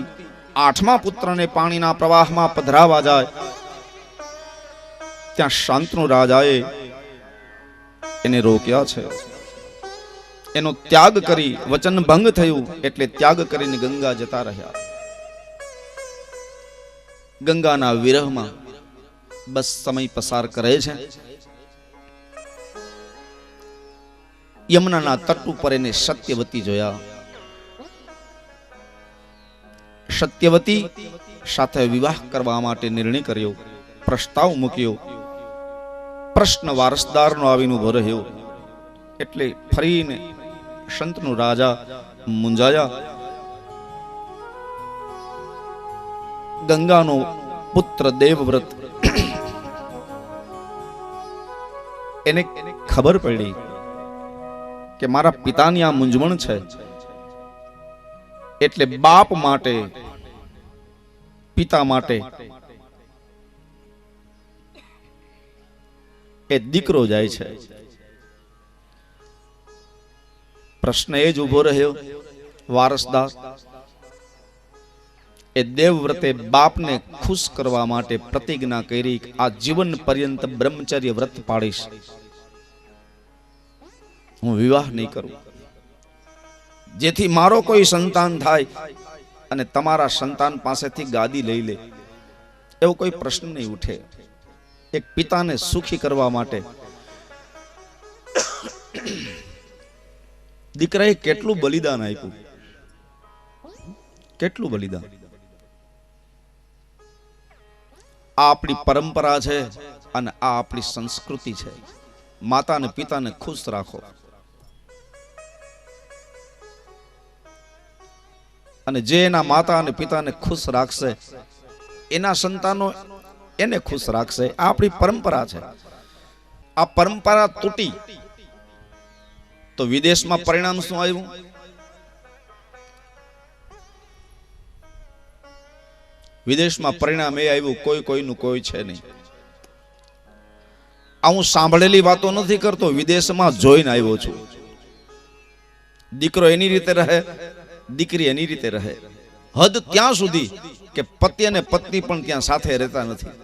8મા પુત્રને પાણીના પ્રવાહમાં પધરાવા જાય ત્યાં શાંતનુ રાજાએ એને રોક્યા છે. એનો ત્યાગ કરી વચન ભંગ થયું એટલે ત્યાગ કરીને ગંગા જતા રહ્યા. ગંગાના વિરહમાં બસ સમય પસાર કરે છે. યમુનાના તટ ઉપર એને સત્યવતી જોયા. સત્યવતી સાથે વિવાહ કરવા માટે નિર્ણય કર્યો. પ્રસ્તાવ મૂક્યો. પ્રશ્ન વારસદારનો આવીને ઉભો રહ્યો એટલે ફરીને સંતનું રાજા મુંજાયા. ગંગાનો પુત્ર દેવવ્રત એને ખબર પડી કે મારા પિતાની આ મૂંઝવણ છે, એટલે બાપ માટે, પિતા માટે એ દીકરો જાય છે. પ્રશ્ન એ જ ઉભો રહ્યો, વારસદાર. એ દેવવ્રતે બાપને ખુશ કરવા માટે પ્રતિજ્ઞા કરી, આ જીવન પર્યંત બ્રહ્મચર્ય વ્રત પાડીશ, હું વિવાહ નહીં કરું, જેથી મારો કોઈ સંતાન થાય અને તમારા સંતાન પાસેથી ગાદી લઈ લે, એવો કોઈ પ્રશ્ન નહીં ઉઠે. એક પિતાને સુખી કરવા માટે દીકરાએ કેટલું બલિદાન આપ્યું, કેટલું બલિદાન. આ આપણી પરંપરા છે અને આ આપણી સંસ્કૃતિ છે. માતા અને પિતાને ખુશ રાખો અને જે એના માતા અને પિતાને ખુશ રાખશે એના સંતાનો એને ખુશ રાખશે. આ આપણી પરંપરા છે. આ પરંપરા તૂટી તો વિદેશમાં પરિણામ શું આવ્યું? વિદેશમાં પરિણામ એ આવ્યું, કોઈ કોઈનું કોઈ છે નહીં. આ હું સાંભળેલી વાતો નથી કરતો, વિદેશમાં જોઈને આવ્યો છું. દીકરો એની રીતે રહે, દીકરી એની રીતે રહે. હદ ત્યાં સુધી કે પતિ અને પત્ની પણ ત્યાં સાથે રહેતા નથી.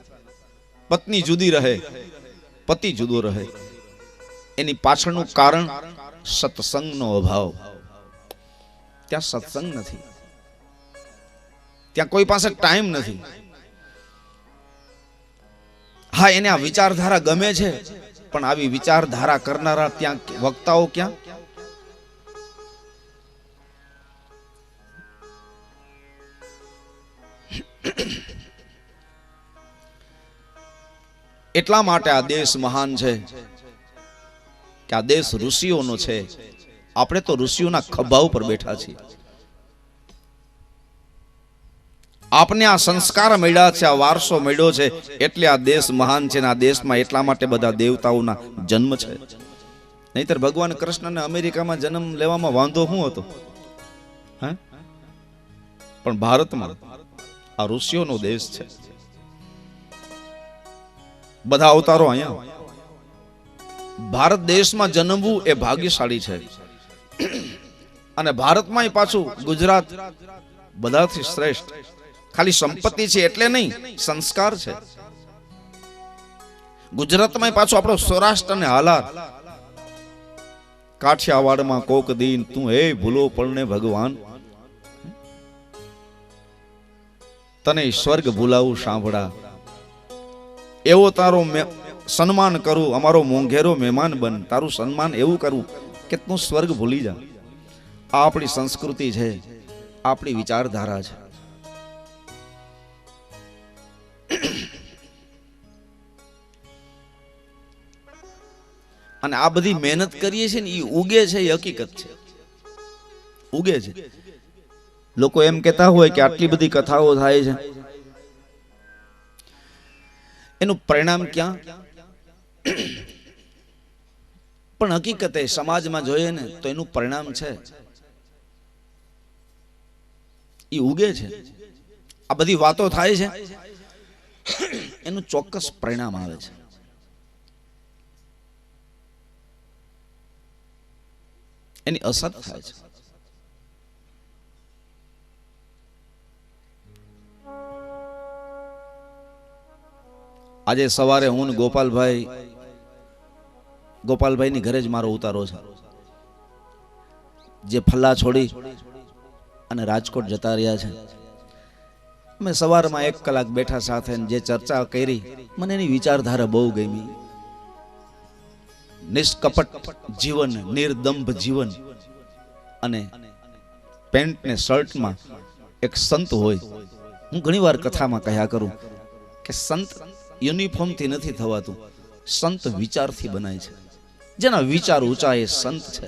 પત્ની જુદી રહે, પતિ જુદો રહે. એની પાછળનું કારણ સત્સંગનો અભાવ. ત્યાં સત્સંગ નથી, ત્યાં કોઈ પાસે ટાઈમ નથી. હા, એને આ વિચારધારા ગમે છે, પણ આવી વિચારધારા કરનારા ત્યાં વક્તાઓ ક્યાં? એટલા માટે આ દેશ મહાન છે કે આ દેશ ઋષિઓનો છે. આપણે તો ઋષિઓના ખભા ઉપર બેઠા છીએ. આપને આ સંસ્કાર મળ્યા છે, આ વારસો મળ્યો છે, એટલે આ દેશ મહાન છે. આ દેશમાં એટલા માટે બધા દેવતાઓના જન્મ છે. નહીતર ભગવાન કૃષ્ણને અમેરિકામાં જન્મ લેવામાં વાંધો શું હતો? હે? પણ ભારતમાં આ ઋષિઓનો દેશ છે. બધા અવતારો અહીંયા. ભારત દેશમાં જન્મવું એ ભાગ્યશાળી છે. અને ભારતમાં પાછું ગુજરાત બધાથી શ્રેષ્ઠ. ખાલી સંપત્તિ છે એટલે નહીં, સંસ્કાર છે. ગુજરાતમાં પાછું આપણો સૌરાષ્ટ્ર અને હાલાર. કાઠિયાવાડમાં કોક દીન તું હે ભૂલો પડને ભગવાન, તને સ્વર્ગ ભૂલાવું સાંભળા, એવો તારો સન્માન કરું, અમારો મોંઘેરો મહેમાન બન, તારું સન્માન એવું કરું કે તું સ્વર્ગ ભૂલી જા. આ આપણી સંસ્કૃતિ છે, આપણી વિચારધારા છે. અને આ બધી મહેનત કરીએ છીએ ને એ ઉગે છે, એ હકીકત છે, ઉગે છે. લોકો એમ કહેતા હોય કે આટલી બધી કથાઓ થાય છે, એનું પરિણામ ક્યાં? પણ હકીકતે સમાજમાં જોઈએ ને તો એનું પરિણામ છે, એ ઉગે છે. આ બધી વાતો થાય છે, એનું ચોક્કસ પરિણામ આવે છે. એની અસર થાય છે. આજે સવારે હું ગોપાલભાઈ ની ઘરે જ મારો ઉતારો છે. જે ફલ્લા છોડી અને રાજકોટ જતા રહ્યા છે. મેં સવારમાં 1 કલાક બેઠા સાથે જે ચર્ચા કરી, મને એની વિચારધારા બહુ ગમી. નિષ્કપટ જીવન, નિર્દંભ જીવન, અને પેન્ટ ને શર્ટમાં એક સંત હોય. હું ઘણીવાર કથામાં કહ્યા કરું કે સંત યુનિફોર્મ થી નથી થવાતું, સંત વિચારથી બનાય છે. જેના વિચાર ઊંચા એ સંત છે.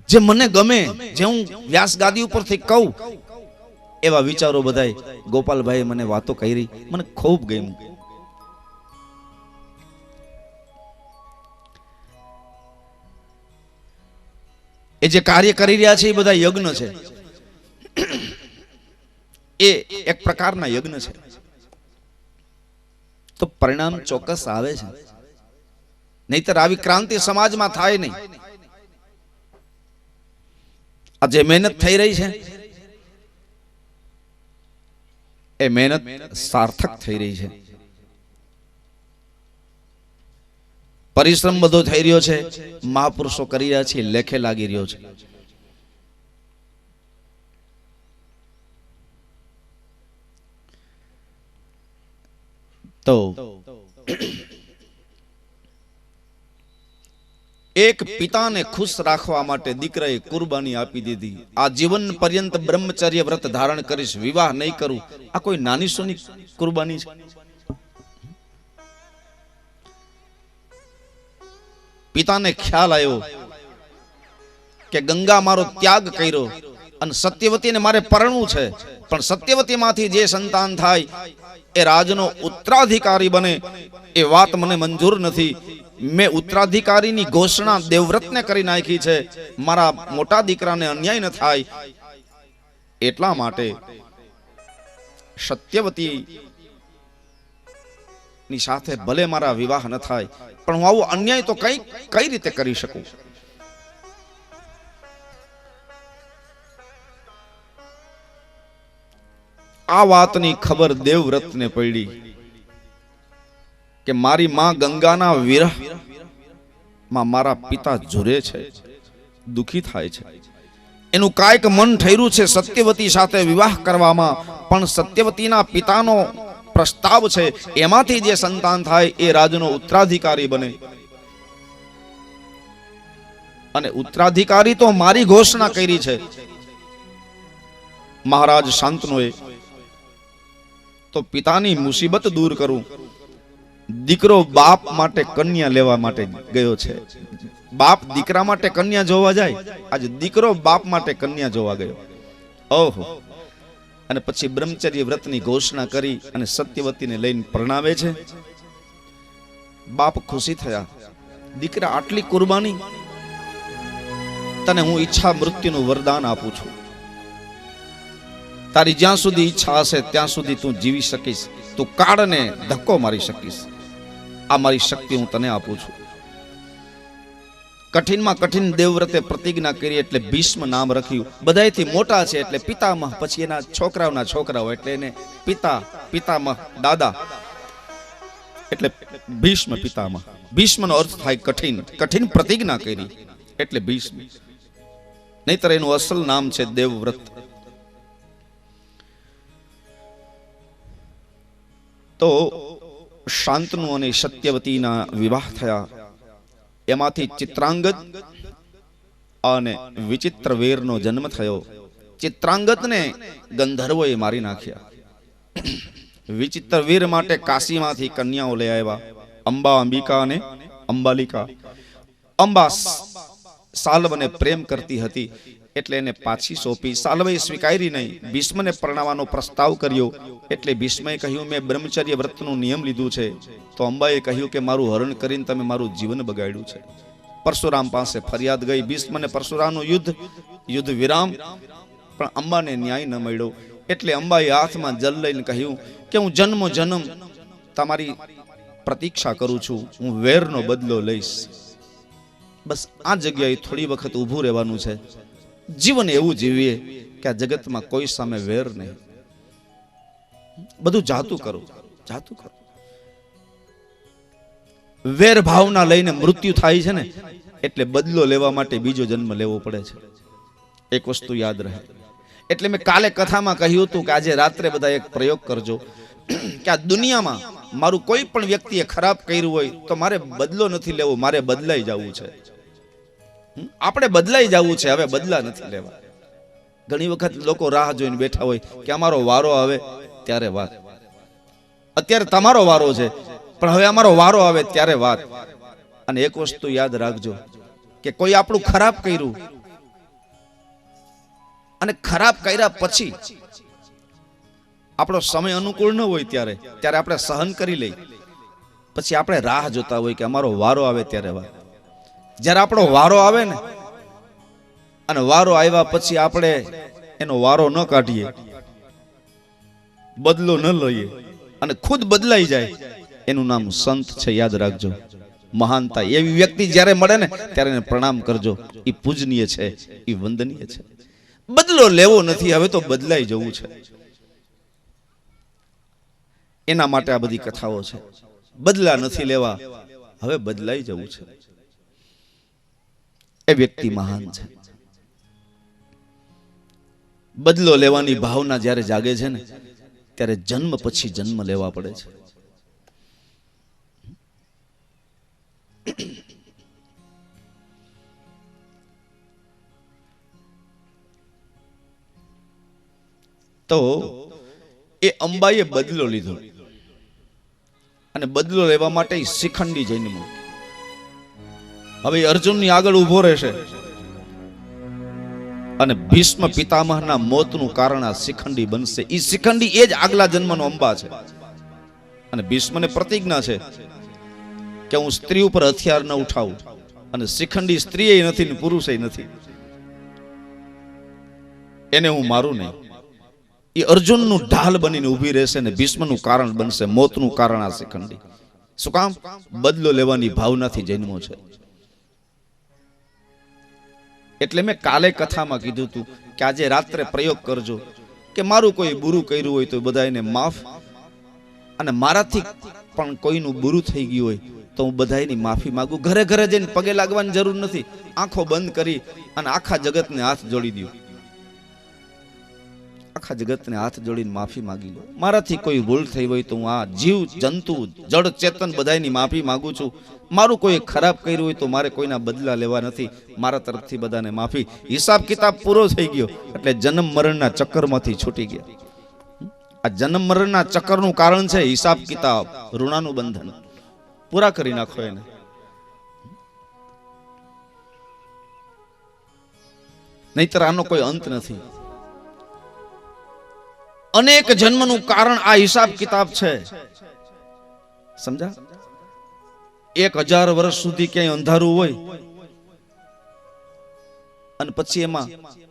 જે મને ગમે, જે હું વ્યાસ ગાદી ઉપરથી કહું, એવા વિચારો બધાય ગોપાલભાઈ મને વાતો કરી, મને ખૂબ ગમ્યું. એ જે કાર્ય કરી રહ્યા છે એ બધા યજ્ઞ છે, એ એક પ્રકારના યજ્ઞ છે, તો પરિણામ ચોક્કસ આવે છે. નહીતર આવી ક્રાંતિ સમાજમાં થાય નહીં. આ જે મહેનત થઈ રહી છે એ મહેનત સાર્થક થઈ રહી છે. પરિશ્રમ બધો થઈ રહ્યો છે, મહાપુરુષો કરી રહ્યા છે, લેખે લાગી રહ્યો છે. તો એક પિતાને ખુશ રાખવા માટે દીકરાએ કુરબાની આપી દીધી. આ જીવન પર્યંત બ્રહ્મચર્ય વ્રત ધારણ કરીશ, વિવાહ નહીં કરું. આ કોઈ નાની સોની કુરબાની છે? પિતાને ખ્યાલ આવ્યો કે ગંગા મારો ત્યાગ કર્યો અને સત્યવતીને મારે પરણવું છે, પણ સત્યવતીમાંથી જે સંતાન થાય એ રાજનો ઉત્તરાધિકારી બને એ વાત મને મંજૂર નથી. મેં ઉત્તરાધિકારીની ઘોષણા દેવવ્રતને કરી નાખી છે. મારા મોટા દીકરાને અન્યાય ન થાય એટલા માટે સત્યવતી ની સાથે ભલે મારા વિવાહ ન થાય, પણ હું આવો અન્યાય તો કઈ રીતે કરી શકું? આ વાતની ખબર દેવવ્રતને પડી કે મારી માં ગંગાના વિરહ માં મારા પિતા ઝૂરે છે, દુખી થાય છે. એનું કાંઈક મન ઠર્યું છે સત્યવતી સાથે વિવાહ કરવામાં, પણ સત્યવતીના પિતાનો પ્રસ્તાવ છે એમાંથી જે સંતાન થાય એ રાજનો ઉત્તરાધિકારી બને. અને ઉત્તરાધિકારી તો મારી ઘોષણા કરી છે મહારાજ શાંતનુએ. તો પિતાની મુસીબત દૂર કરું. દીકરો બાપ માટે કન્યા લેવા માટે ગયો છે. બાપ દીકરા માટે કન્યા જોવા જાય, આજે દીકરો બાપ માટે કન્યા જોવા ગયો. ઓહો! અને પછી બ્રહ્મચર્ય વ્રતની ઘોષણા કરી અને સત્યવતીને લઈને પરણાવે છે. બાપ ખુશી થયા, દીકરા આટલી કુરબાની, તને હું ઈચ્છા મૃત્યુનું વરદાન આપું છું. તારી જ્યાં સુધી ઈચ્છા હશે ત્યાં સુધી તું જીવી શકીશ, તું કાળને ધક્કો મારી શકીશ. આ મારી શક્તિ હું તને આપું છું. કઠિનમાં કઠિન દેવવ્રતે પ્રતિજ્ઞા કરી એટલે ભીષ્મ નામ રાખ્યું. બધાયથી મોટા છે એટલે પિતામહ, પછી એના છોકરાઓના છોકરાઓ એટલે એને પિતા, પિતામહ, દાદા એટલે ભીષ્મ પિતામહ. ભીષ્મનો અર્થ થાય કઠિન. કઠિન પ્રતિજ્ઞા કરી એટલે ભીષ્મ, નહીતર એનું અસલ નામ છે દેવવ્રત. તો શાંતનુ અને સત્યવતીના વિવાહ થયા. એમાંથી ચિત્રાંગદ અને વિચિત્રવીરનો જન્મ થયો. ચિત્રાંગદને ગંધર્વોએ મારી નાખ્યા. વિચિત્રવીર માટે કાશીમાંથી કન્યાઓ લઈ આવ્યા, અંબા, અંબિકા અને અંબાલિકા. અંબા સાલ્વને પ્રેમ કરતી હતી એટલે એને પાછી સોંપી. સાલ્વે સ્વીકારી નહીં. ભીષ્મને પરણાવવાનો પ્રસ્તાવ કર્યો એટલે ભીષ્મએ કહ્યું મેં બ્રહ્મચર્ય વ્રતનું નિયમ લીધું છે. તો અંબાએ કહ્યું કે મારું હરણ કરીને તમે મારું જીવન બગાડ્યું છે. પરશુરામ પાસે ફરિયાદ ગઈ. ભીષ્મને પરશુરામનું યુદ્ધ વિરામ, પણ અંબાને ન્યાય ન મળ્યો એટલે અંબાએ હાથમાં જલ લઈને કહ્યું કે હું જન્મો જન્મ તમારી પ્રતીક્ષા કરું છું, હું વેરનો બદલો લઈશ. બસ આ જગ્યાએ થોડી વખત ઊભું રહેવાનું છે. જીવન એવું જીવીએ કે આ જગતમાં કોઈ સામે વેર નહીં. બધું જાતું કરો, જાતું કરો. વેર ભાવના લઈને મૃત્યુ થાય છે ને, એટલે બદલો લેવા માટે બીજો જન્મ લેવો પડે છે. એક વસ્તુ યાદ રહે. એટલે મેં કાલે કથામાં કહ્યું હતું કે આજે રાત્રે બધા એક પ્રયોગ કરજો કે આ દુનિયામાં મારું કોઈ પણ વ્યક્તિએ ખરાબ કર્યું હોય તો મારે બદલો નથી લેવો, મારે બદલાઈ જવું છે. આપણે બદલાઈ જવું છે, હવે બદલા નથી લેવા. ઘણી વખત લોકો રાહ જોઈને બેઠા હોય કે અમારો વારો આવે ત્યારે વાત. અત્યારે તમારો વારો છે, પણ હવે અમારો વારો આવે ત્યારે વાત. અને એક વસ્તુ યાદ રાખજો કે કોઈ આપણું ખરાબ કર્યું અને ખરાબ કર્યા પછી આપણો સમય અનુકૂળ ન હોય ત્યારે આપણે સહન કરી લઈ, પછી આપણે રાહ જોતા હોય કે અમારો વારો આવે ત્યારે જ્યારે આપણો વારો આવે ને, અને વારો આવ્યા પછી આપણે એનો વારો ન કાઢીએ, બદલો ન લઈએ અને ખુદ બદલાઈ જાય, એનું નામ સંત છે. યાદ રાખજો, મહાનતા એવી વ્યક્તિ જ્યારે મળે ને ત્યારે એને પ્રણામ કરજો. એ પૂજનીય છે, એ વંદનીય છે. બદલો લેવો નથી, હવે તો બદલાઈ જવું છે. એના માટે આ બધી કથાઓ છે. બદલા નથી લેવા, હવે બદલાઈ જવું છે. એ વ્યક્તિ મહાન છે. બદલો લેવાની ભાવના જ્યારે જાગે છે ને ત્યારે જન્મ પછી જન્મ લેવા પડે છે. તો એ અંબાએ બદલો લીધો અને બદલો લેવા માટે શિખંડી જન્મ. હવે અર્જુનની આગળ ઉભો રહેશે અને ભીષ્મ પિતામહના મોતનું કારણ આ શિખંડી બનશે. એ શિખંડી એ જ આગલા જન્મનો અંબા છે. અને ભીષ્મને પ્રતિજ્ઞા છે કે હું સ્ત્રી ઉપર હથિયાર ન ઉઠાવું, અને શિખંડી સ્ત્રી નથી ને પુરુષ નથી, એને હું મારું નહીં. એ અર્જુનનું ઢાલ બનીને ઊભી રહેશે ને ભીષ્મનું કારણ બનશે, મોતનું કારણ આ શિખંડી. શું કામ? બદલો લેવાની ભાવનાથી જન્મો છે. એટલે મેં કાલે કથામાં કીધું હતું કે આજે રાત્રે પ્રયોગ કરજો કે મારું કોઈ બુરું કર્યું હોય તો બધા એને માફ, અને મારાથી પણ કોઈનું બુરું થઈ ગયું હોય તો હું બધાની માફી માંગુ. ઘરે ઘરે જઈને પગે લાગવાની જરૂર નથી, આંખો બંધ કરી અને આખા જગતને હાથ જોડી દો. આખા જગતને હાથ જોડીને માફી માંગી લો. મારાથી કોઈ ભૂલ થઈ હોય તો હું આ જીવ જંતુ જડ ચેતન બધાની માફી માંગુ છું. મારું કોઈ ખરાબ કર્યું હોય તો મારે કોઈના બદલા લેવા નથી, મારા તરફથી બધાને માફી. હિસાબ કિતાબ પૂરો થઈ ગયો એટલે જન્મ મરણના ચક્કરમાંથી છૂટી ગયા. આ જન્મ મરણના ચક્કરનું કારણ છે હિસાબ કિતાબ, ઋણાનું બંધન. પૂરા કરી નાખો એને. નહીતર આનો કોઈ અંત નથી. અનેક જન્મનું કારણ આ હિસાબ કિતાબ છે. સમજા? 1000 વર્ષ સુધી ક્યાંય અંધારું હોય અને પછી એમાં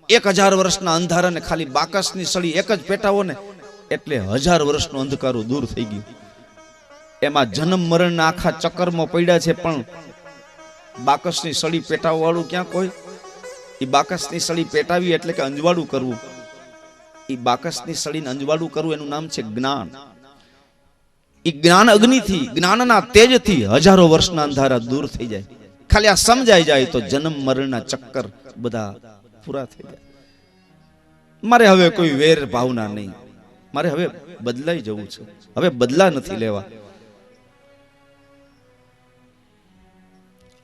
1000 વર્ષના અંધારાને ખાલી બાકસની સળી એક જ પેટાવો ને એટલે 1000 વર્ષનું અંધકારું દૂર થઈ ગયું. એમાં જન્મ મરણના આખા ચક્કરમાં પડ્યા છે, પણ બાકસની સળી પેટાવવા વાળું ક્યાં કોઈ? એ બાકસની સળી પેટાવી એટલે કે અંજવાળું કરવું. એ બાકસની સળીને અંજવાળું કરવું એનું નામ છે જ્ઞાન. એ જ્ઞાન અગ્નિથી, જ્ઞાનના તેજથી 1000 વર્ષના અંધારા દૂર થઈ જાય. ખાલી આ સમજાઈ જાય તો જન્મ મરણના ચક્કર બધા પૂરા થઈ જાય. મારે હવે કોઈ વેર ભાવના નહીં, મારે હવે બદલાઈ જવું છે. હવે બદલા નથી લેવા.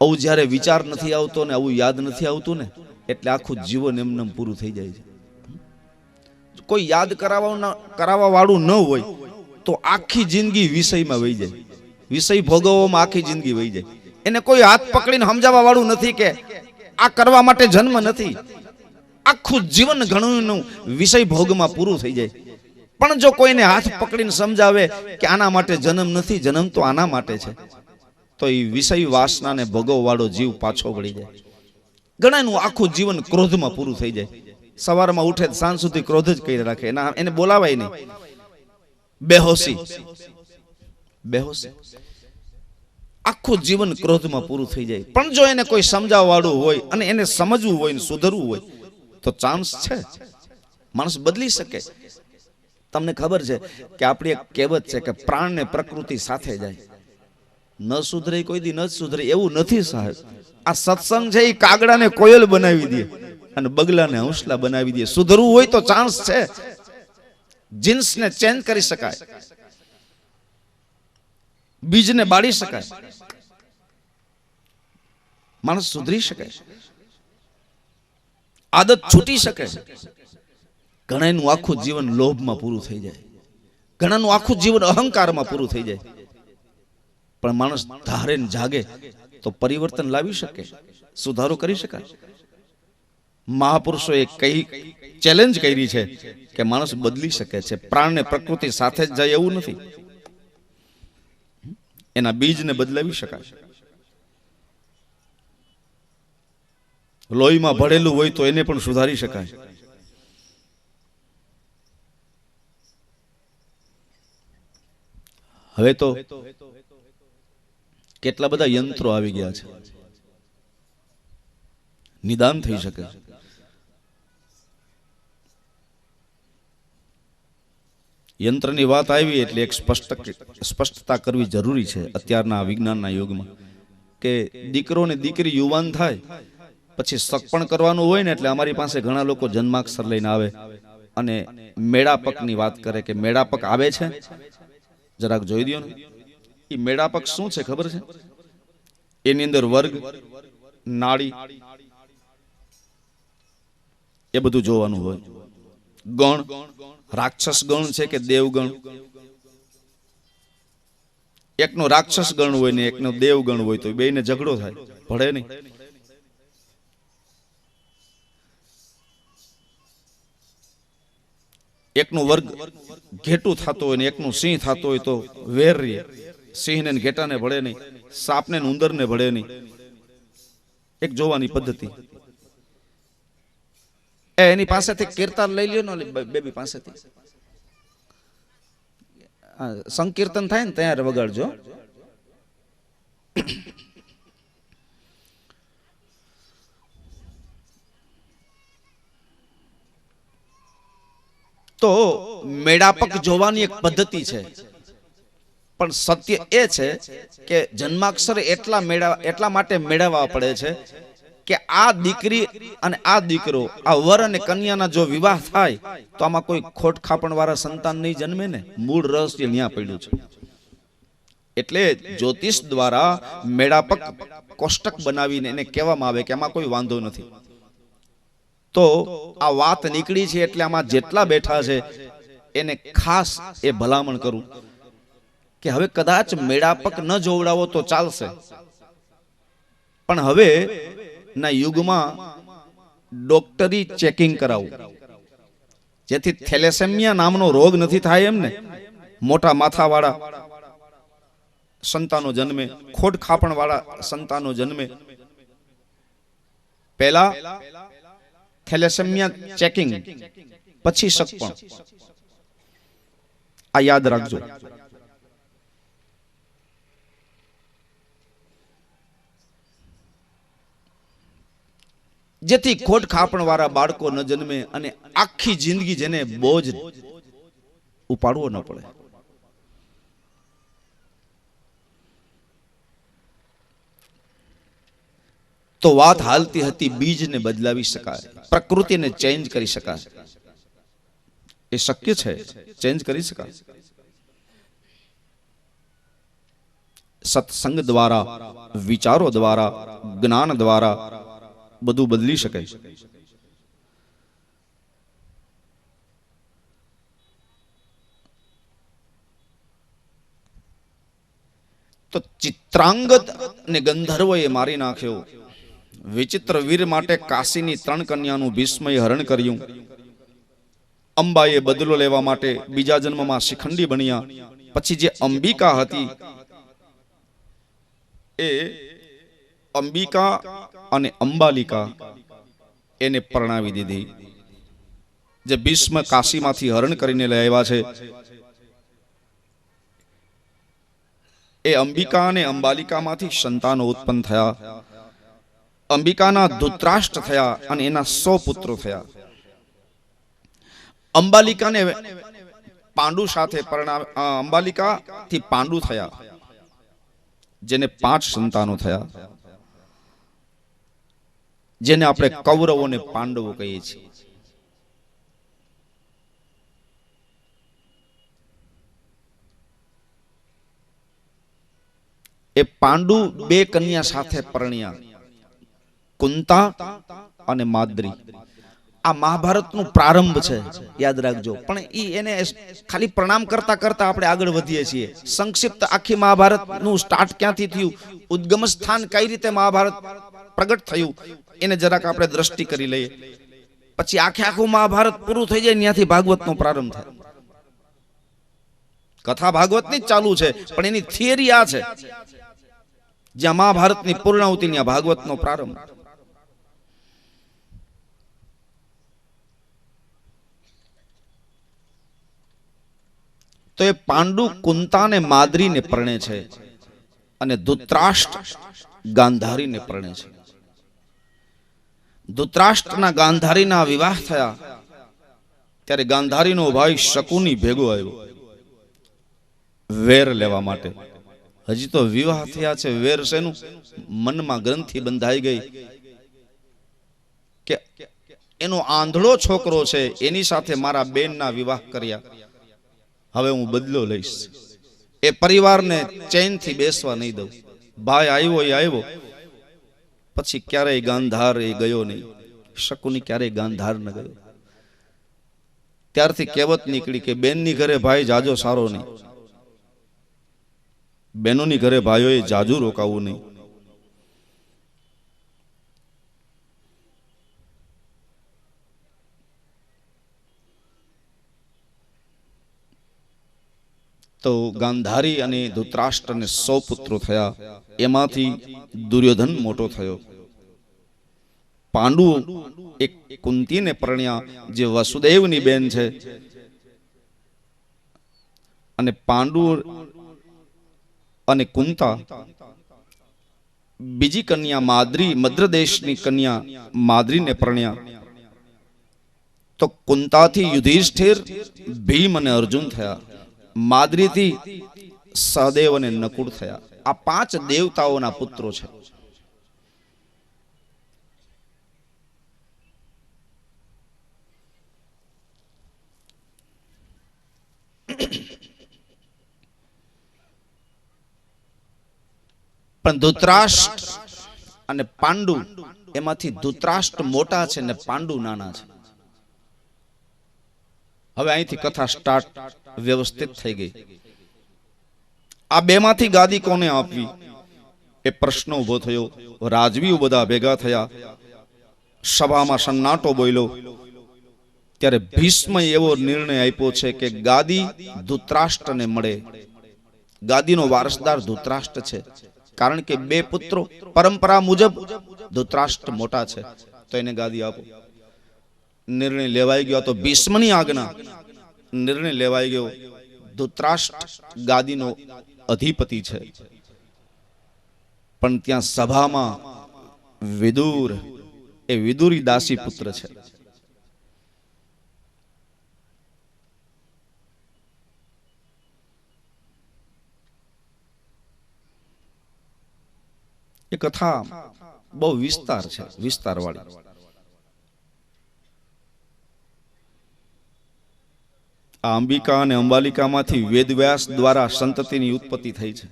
આવું જ્યારે વિચાર નથી આવતો ને આવું યાદ નથી આવતું ને એટલે આખું જીવન એમને પૂરું થઈ જાય છે. કોઈ યાદ કરાવવા વાળું ન હોય તો આખી જિંદગી વિષયમાં વહી જાય, વિષય ભોગવવામાં આખી જિંદગી વહી જાય. એને કોઈ હાથ પકડીને સમજાવવા વાળું નથી કે આ કરવા માટે જન્મ નથી. આખું જીવન ઘણું વિષય ભોગમાં પૂરું થઈ જાય. પણ જો કોઈને હાથ પકડીને સમજાવે કે આના માટે જન્મ નથી, જન્મ તો આના માટે છે, તો એ વિષય વાસનાને ભોગવવા વાળો જીવ પાછો વળી જાય. ઘણાનું આખું જીવન ક્રોધમાં પૂરું થઈ જાય. સવારમાં ઉઠે સાંજ સુધી ક્રોધ જ કરી રાખે, એને બોલાવાય નહીં. બેહોશી, આખું જીવન ક્રોધમાં પૂરું થઈ જાય. પણ જો એને કોઈ સમજાવવા વાળું હોય અને એને સમજવું હોય ને સુધરવું હોય તો ચાન્સ છે, માણસ બદલી શકે. તમને ખબર છે કે આપણી એક કહેવત છે કે પ્રાણ ને પ્રકૃતિ સાથે જાય, ન સુધરે કોઈ દી ન સુધરે. એવું નથી સાહેબ. આ સત્સંગ છે એ કાગડાને કોયલ બનાવી દે અને બગલાને હંસલા બનાવી દે. સુધરવું હોય તો ચાન્સ છે. જીન્સને ચેન્જ કરી શકાય, બીજને બાળી શકાય, માણસ સુધરી શકે, આદત છૂટી શકે. ઘણાનું આખું જીવન લોભમાં પૂરું થઈ જાય, ઘણાનું આખું જીવન અહંકારમાં પૂરું થઈ જાય. પણ માણસ ધારે ને જાગે તો પરિવર્તન લાવી શકે, સુધારો કરી શકાય. મહાપુરુષોએ કઈ ચેલેન્જ કરી છે કે માણસ બદલી શકે છે, પ્રાણને પ્રકૃતિ સાથે જ જાય એવું નથી, એના બીજને બદલાવી શકાય. લોહીમાં ભળેલું હોય તો એને પણ સુધારી શકાય. હવે તો કેટલા બધા યંત્રો આવી ગયા છે, નિદાન થઈ શકે. યંત્રની વાત આવી એટલે એક સ્પષ્ટતા કરવી જરૂરી છે અત્યારના વિજ્ઞાનના યુગમાં કે દીકરો ને દીકરી યુવાન થાય પછી સગપણ કરવાનું હોય ને એટલે અમારી પાસે ઘણા લોકો જન્માક્ષર લઈને આવે અને મેળાપકની વાત કરે કે મેળાપક આવે છે, જરાક જોઈ દો ને. એ મેળાપક શું છે ખબર છે? એની અંદર વર્ગ, નાડી એ બધું જોવાનું હોય. ગણ, રાક્ષસ ગણ છે કે દેવગણ. એકનો રાક્ષસ ગણ હોય ને એકનો દેવગણ હોય તો બેયને ઝઘડો થાય, ભળે નહીં. એકનું વર્ગ ઘેટું થતું હોય ને એકનું સિંહ થતું હોય તો વેર રે. સિંહને ઘેટાને ભળે નહીં, સાપને ઉંદરને ભળે નહીં. એક જોવાની પદ્ધતિ. એની પાસેથી કીર્તન લઈ લ્યો ને બેબી પાસેથી, સંકીર્તન થાય ને ત્યારે વગાડજો. તો મેળાપક જોવાની એક પદ્ધતિ છે, પણ સત્ય એ છે કે જન્માક્ષર એટલા માટે મેળવવા પડે છે કે આ દીકરી અને આ દીકરો, આ વર અને કન્યાના જો વિવાહ થાય તો આમાં કોઈ ખોટ ખાપણ વાળા સંતાન નહીં જન્મે ને. મૂળ રહસ્ય ત્યાં પડ્યું છે. એટલે જ્યોતિષ દ્વારા મેળાપક કોષ્ટક બનાવીને એને કહેવામાં આવે કે આમાં કોઈ વાંધો નથી. તો આ વાત નીકળી છે એટલે આમાં જેટલા બેઠા છે એને ખાસ એ ભલામણ કરું કે હવે કદાચ મેળાપક ન જોવડાવો તો ચાલશે, પણ હવે ના યુગમાં ડોક્ટરી ચેકિંગ કરાવું જેથી થેલેસેમિયા નામનો રોગ નથી થાય એમને. મોટા માથાવાળા સંતાનો જન્મે, ખોડ ખાપણ વાળા સંતાનો જન્મે. પહેલા થેલેસેમિયા ચેકિંગ, પછી સગપણ. આ યાદ રાખજો. જેથી ખોટ ખાપણ વાળા બાળકો ન જન્મે અને આખી જિંદગી જેને બોજ ઉપાડવો ન પડે. તો વાત હાલતી હતી બીજને બદલાવી શકાય, પ્રકૃતિને ચેન્જ કરી શકાય. એ શક્ય છે, ચેન્જ કરી શકાય. સત્સંગ દ્વારા, વિચારો દ્વારા, જ્ઞાન દ્વારા બધું બદલી શકાય. તો ચિત્રાંગદ ને ગંધર્વએ મારી નાખ્યો. વિચિત્ર વીર માટે કાશીની 3 કન્યાનું ભીષ્મએ હરણ કર્યું. અંબાએ બદલો લેવા માટે બીજા જન્મમાં શિખંડી બન્યા. પછી જે અંબિકા હતી એ અંબિકા અને અંબાલિકા એને પરણાવી દીધી. જે ભીષ્મ કાશીમાંથી હરણ કરીને લઈ આવ્યા છે એ અંબિકા અને અંબાલિકામાંથી સંતાનો ઉત્પન્ન થયા. અંબિકાના ધૃતરાષ્ટ્ર થયા અને એના 100 પુત્રો થયા. અંબાલિકાને પાંડુ સાથે અંબાલિકા થી પાંડુ થયા, જેને 5 સંતાનો થયા, જેને આપણે કૌરવો અને પાંડવો કહીએ છીએ. એ પાંડુ 2 કન્યા સાથે પરણ્યા, કુંતા અને માદ્રી. આ મહાભારતનું પ્રારંભ છે, યાદ રાખજો. પણ એને ખાલી પ્રણામ કરતા કરતા આપણે આગળ વધીએ છીએ. સંક્ષિપ્ત આખી મહાભારતનું સ્ટાર્ટ ક્યાંથી થયું, ઉદ્ગમ સ્થાન કઈ રીતે મહાભારત પ્રગટ થયું, એને જરાક આપણે દ્રષ્ટિ કરી લઈએ. પછી આખે આખું મહાભારત પૂરું થઈ જાય ત્યાંથી ભાગવતનો પ્રારંભ થાય. કથા ભાગવતની જ ચાલુ છે, પણ એની થિયરી આ છે, જ્યાં મહાભારતની પૂર્ણાહુતિ ત્યાં ભાગવતનો પ્રારંભ. તો એ પાંડુ કુંતાને માદ્રીને પરણે છે અને ધૃતરાષ્ટ્ર ગાંધારીને પરણે છે. ધૃતરાષ્ટ્રના ગાંધારીના વિવાહ થયા ત્યારે ગાંધારીનો ભાઈ શકુની ભેગો આવ્યો વેર લેવા માટે. હજી તો વિવાહ થયા છે, વેર શેનું? મનમાં ગ્રંથિ બંધાઈ ગઈ કે એનો આંધળો છોકરો છે, એની સાથે મારા બેનના વિવાહ કર્યા, હવે હું બદલો લઈશ. એ પરિવારને ચેનથી બેસવા નહીં દઉં. ભાઈ આવ્યો એ આવ્યો, પછી ક્યારેય ગાંધાર એ ગયો નહીં. શકુની ક્યારેય ગાંધાર ન ગયો. ત્યારથી કહેવત નીકળી કે બેનની ઘરે ભાઈ જાજો સારો નહીં, બહેનોની ઘરે ભાઈઓએ જાજુ રોકાવું નહીં. તો ગાંધારી અને ધૃતરાષ્ટ્રને 100 પુત્રો થયા. એમાંથી દુર્યોધન મોટો થયો. પાંડુ એક કુંતીને પરણ્યા, જે વસુદેવની બેન છે. અને પાંડુ અને કુંતા બીજી કન્યા માદ્રી, મદ્રદેશની કન્યા માદ્રીને પરણ્યા. તો કુંતાથી યુધિષ્ઠિર, ભીમ અને અર્જુન થયા. માદ્રીથી સહદેવ અને નકુળ થયા. આ 5 દેવતાઓના પુત્રો છે. પણ ધૃતરાષ્ટ્ર અને પાંડુ, એમાંથી ધૃતરાષ્ટ્ર મોટા છે ને પાંડુ નાના છે. હવે અહીંથી કથા સ્ટાર્ટ વ્યવસ્થિત થઈ ગઈ. આ બેમાંથી ગાદી કોને આપવી એ પ્રશ્ન ઉભો થયો. રાજવીઓ બધા ભેગા થયા, સભામાં સન્નાટો બોલ્યો. ત્યારે ભીષ્મ એવો નિર્ણય આપ્યો છે કે ગાદી ધૃતરાષ્ટ્રને મળે. ગાદીનો વારસદાર ધૃતરાષ્ટ્ર છે, કારણ કે 2 પુત્રો પરંપરા મુજબ ધૃતરાષ્ટ્ર મોટા છે, તો એને ગાદી આપો. નિર્ણય લેવાઈ ગયો. તો ભીષ્મની આજ્ઞા, નિર્ણય લેવાઈ ગયો. ધૃતરાષ્ટ્ર ગાદીનો અધિપતિ છે. પણ ત્યાં સભામાં વિદુર, એ વિદુરી દાસી પુત્ર છે. એ કથા બહુ વિસ્તાર છે, વિસ્તારવાળી. આ અંબિકા અને અંબાલિકામાંથી વેદવ્યાસ દ્વારા સંતતિની ઉત્પત્તિ થઈ છે.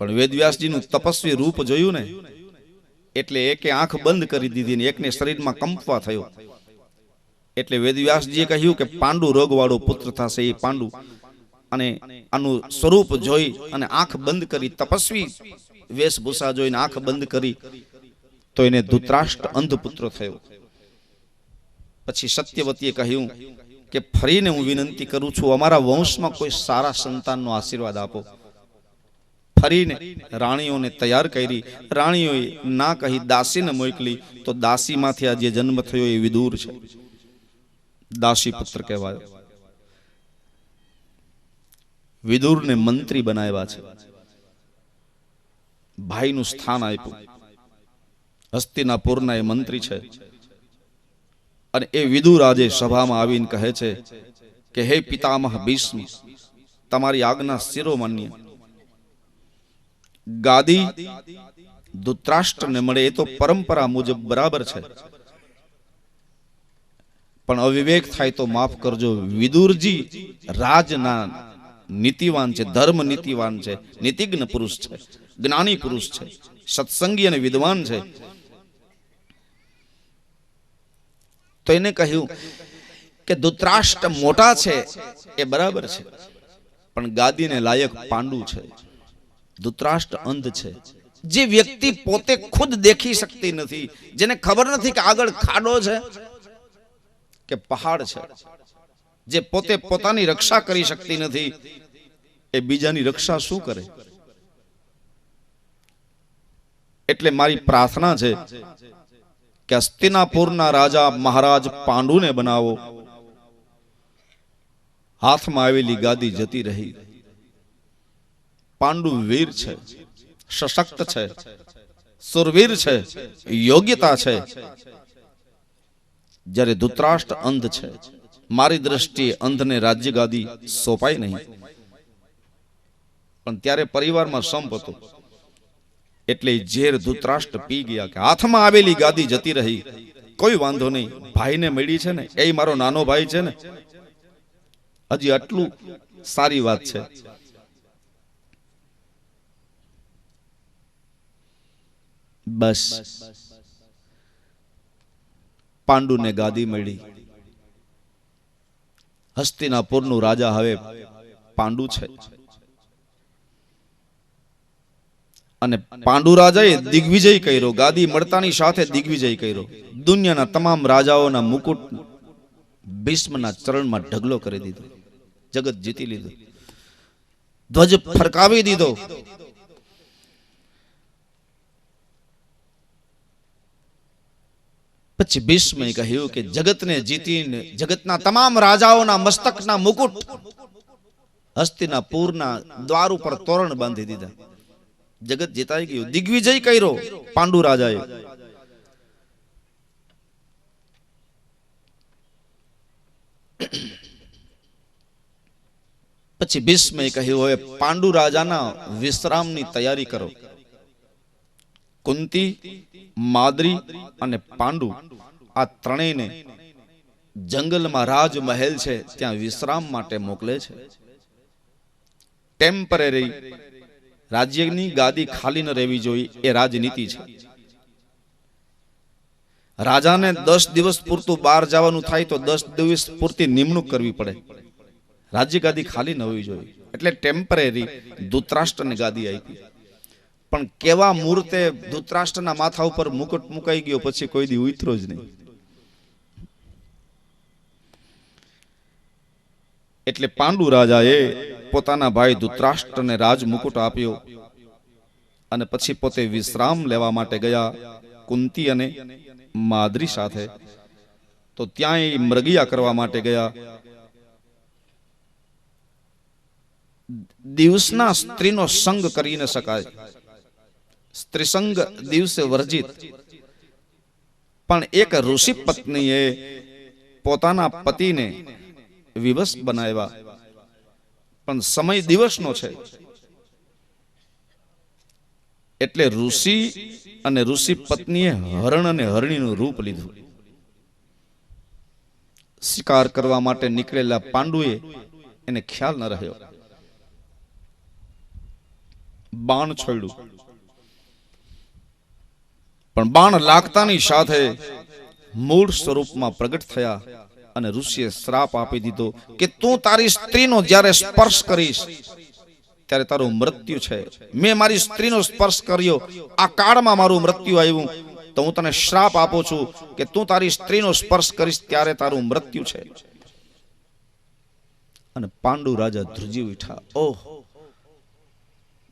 પણ વેદવ્યાસજીનું તપસ્વી રૂપ જોયું ને, એટલે એકે આંખ બંધ કરી દીધી ને એકને શરીરમાં કંપવા થયો. એટલે વેદવ્યાસજીએ કહ્યું કે પાંડુ રોગવાળો પુત્ર થશે. એ પાંડુ, અને આનું સ્વરૂપ જોઈ અને આંખ બંધ કરી, તપસ્વી વેશભૂષા જોઈને આંખ બંધ કરી, તો એને ધૃતરાષ્ટ્ર અંધપુત્ર થયો. પછી સત્યવતીએ કહ્યું કે ફરીને હું વિનંતી કરું છું, અમારા વંશમાં કોઈ સારા સંતાનનો આશીર્વાદ આપો. ફરીને રાણીઓને તૈયાર કરી. રાણીઓએ ના કહી દાસીને મોકલી. તો દાસીમાંથી આ જે જન્મ થયો એ વિદુર છે, દાસી પુત્ર કહેવાયો. વિદુરને મંત્રી બનાવ્યા છે, ભાઈનું સ્થાન આપ્યું. હસ્તિનાપુરના એ મંત્રી છે. અને એ વિદુર આજે સભામાં આવીને કહે છે કે હે પિતામહ ભીષ્મ, તમારી આજ્ઞા શિરોમાન્ય. ગાદી ધૃતરાષ્ટ્રને મળે એ તો પરંપરા મુજબ બરાબર છે, પણ અવિવેક થાય તો માફ કરજો. વિદુરજી રાજના નીતિવાન છે, ધર્મ નીતિવાન છે, નીતિજ્ઞ પુરુષ છે, જ્ઞાની પુરુષ છે, સત્સંગી અને વિદ્વાન છે. તો એને કહ્યું કે ધૃતરાષ્ટ્ર મોટા છે એ બરાબર છે, પણ ગાદીને લાયક પાંડુ છે. ધૃતરાષ્ટ્ર અંધ છે, જે વ્યક્તિ પોતે ખુદ દેખી શકતી નથી, જેને ખબર નથી કે આગળ ખાડો છે કે પહાડ છે, જે પોતે પોતાની રક્ષા કરી શકતી નથી, એ બીજાની રક્ષા શું કરે? એટલે મારી પ્રાર્થના છે કે હસ્તિનાપુરના રાજા મહારાજ પાંડુને બનાવો. હાથમાં આવેલી ગાદી જતી રહી. પાંડુ વીર છે, સશક્ત છે, સુરવીર છે, યોગ્યતા છે. જ્યારે ધૃતરાષ્ટ્ર અંધ છે, મારી દ્રષ્ટિએ અંધને રાજ્ય ગાદી સોંપાય નહીં. પણ ત્યારે પરિવારમાં સંપ હતો, એટલે ઝેર ધૃતરાષ્ટ્ર પી ગયા કે હાથમાં આવેલી ગાદી જતી રહી. કોઈ વાંધો નહીં, ભાઈને મળી છે ને, એ મારો નાનો ભાઈ છે ને, હજી આટલું સારી વાત છે. બસ પાંડુને ગાદી મળી. હસ્તિનાપુરનું રાજા હવે પાંડુ છે. અને પાંડુ રાજાએ દિગ્વિજય કર્યો. ગાદી મળતાની સાથે દિગ્વિજય કર્યો. દુનિયાના તમામ રાજાઓના મુકુટ ભીષ્મના ચરણમાં ઢગલો કરી દીધો. જગત જીતી લીધું, ધ્વજ ફરકાવી દીધો. પછી ભીષ્મે કહ્યું કે જગતને જીતીને જગતના તમામ રાજાઓના મસ્તકના મુકુટ હસ્તિનાપુરના દ્વાર ઉપર તોરણ બાંધી દીધા. જગત જીતાઈ ગયું, દિગ્વિજય કર્યો પાંડુ રાજાએ. પછી ભીષ્મે કહ્યું હવે પાંડુ રાજાના વિશ્રામની તૈયારી કરો. કુંતી, માદ્રી અને પાંડુ આ ત્રણેયને જંગલમાં રાજમહેલ છે ત્યાં વિશ્રામ માટે મોકલે છે. ટેમ્પરરી રાજ્યની ગાદી ખાલી ન રહેવી જોઈએ, એ રાજનીતિ છે. રાજાને 10 દિવસ પૂરતું બહાર જવાનું થાય તો 10 દિવસ પૂરતી નિમણૂક કરવી પડે. રાજ્ય ગાદી ખાલી ન હોવી જોઈએ. એટલે ટેમ્પરરી ધૃતરાષ્ટ્રને ગાદી આપી. પણ કેવા મુહૂર્તે ધૃતરાષ્ટ્રના માથા ઉપર મુકુટ મુકાઈ ગયો, પછી કોઈ દી ઉતરો જ નહીં. એટલે પાંડુ રાજાએ પોતાના ભાઈ ધૃતરાષ્ટ્રને રાજ મુકુટ આપ્યો અને પછી પોતે વિશ્રામ લેવા માટે ગયા કુંતી અને માદ્રી સાથે. તો ત્યાં એ મૃગિયા કરવા માટે ગયા. દિવસના સ્ત્રીનો સંગ કરી ન શકાય, સ્ત્રીસંગ દિવસે વર્જિત. પણ એક ઋષિ પત્નીએ પોતાના પતિને વિવશ બનાવ્યા. પણ સમય દિવસનો છે, એટલે ઋષિ અને ઋષિ પત્નીએ હરણ અને હરણીનું રૂપ લીધું. શિકાર કરવા માટે નીકળેલા પાંડુએ એને ખ્યાલ ન રહ્યો. બાણ છોડ્યું, પણ બાણ લાગતાની સાથે મૂળ સ્વરૂપમાં પ્રગટ થયા અને ઋષિએ શ્રાપ આપી દીધો કે તું તારી સ્ત્રીનો જ્યારે સ્પર્શ કરીશ ત્યારે તારું મૃત્યુ છે. મેં મારી સ્ત્રીનો સ્પર્શ કર્યો, આ કાળમાં મારું મૃત્યુ આવ્યું, તો હું તને શ્રાપ આપું છું કે તું તારી સ્ત્રીનો સ્પર્શ કરીશ ત્યારે તારું મૃત્યુ છે. અને પાંડુ રાજા ધ્રુજી ઉઠ્યા. ઓહ,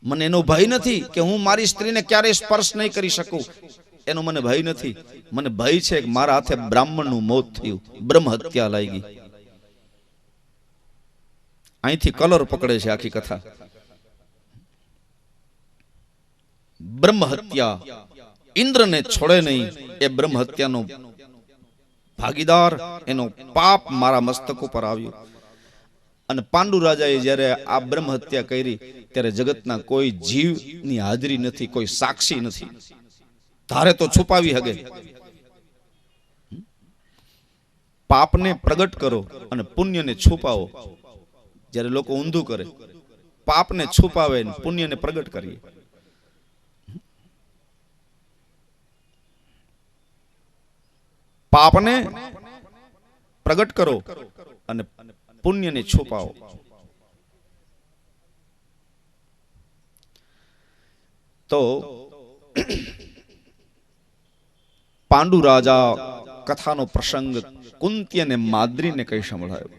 મને એનો ભય નથી કે હું મારી સ્ત્રીને ક્યારેય સ્પર્શ નહીં કરી શકું, એનો મને ભય નથી. મને ભય છે કે મારા હાથે બ્રાહ્મણનું મોત થયું, બ્રહ્મ હત્યા લાગી. અહીંથી કલર પકડે છે આખી કથા. બ્રહ્મ હત્યા ઇન્દ્રને છોડે નહીં, એ બ્રહ્મ હત્યાનો ભાગીદાર, એનો પાપ મારા મસ્તક ઉપર આવ્યો. અને પાંડુ રાજાએ જ્યારે આ બ્રહ્મ હત્યા કરી ત્યારે જગતના કોઈ જીવની હાજરી નથી, કોઈ સાક્ષી નથી. ધારે તો છુપાવી હગે. પાપને પ્રગટ કરો અને પુણ્યને છુપાવો. જ્યારે લોકો ઊંધું કરે, પાપને છુપાવે ને પુણ્યને પ્રગટ કરીએ. પાપને પ્રગટ કરો અને પુણ્યને છુપાવો. તો પાંડુ રાજા કથાનો પ્રસંગ કુંતી અને માદ્રીને કઈ સંભળાયો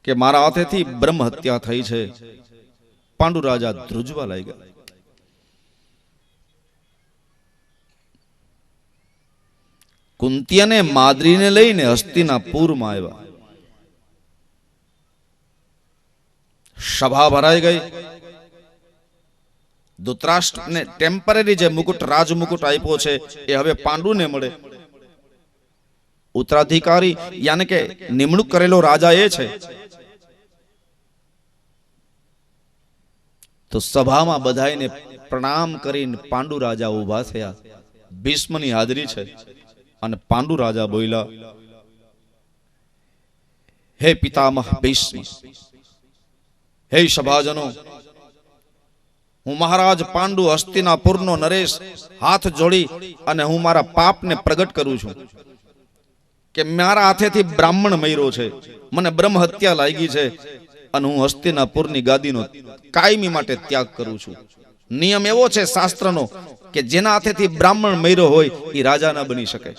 કે મારા હાથેથી બ્રહ્મ હત્યા થઈ છે. પાંડુ રાજા ધ્રુજવા લાગ્યા. કુંતી અને માદ્રીને લઈને હસ્તિનાપુરમાં આવ્યા. સભા ભરાઈ ગઈ. ધૃતરાષ્ટ્રને ટેમ્પરરી જે મુકુટ રાજમુકુટ આપ્યો છે એ હવે પાંડુને મળે. ઉત્તરાધિકારી યાને કે નિમણૂક કરેલો રાજા એ છે. તો સભામાં બધાઈને પ્રણામ કરીને પાંડુ રાજા ઉભા થયા. ભીષ્મની હાજરી છે અને પાંડુ રાજા બોલ્યા, હે પિતામહ ભીષ્મ, હે સભાજનો, હું મહારાજ પાંડુ હસ્તિનાપુરનો નરેશ હાથ જોડી અને હું મારા પાપને પ્રગટ કરું છું કે મારા હાથેથી બ્રાહ્મણ મર્યો છે, મને બ્રહ્મ હત્યા લાગી છે અને હું હસ્તિનાપુરની ગાદીનો કાયમી માટે ત્યાગ કરું છું. નિયમ એવો છે શાસ્ત્રનો કે જેના હાથેથી બ્રાહ્મણ મર્યો હોય એ રાજા ન બની શકે.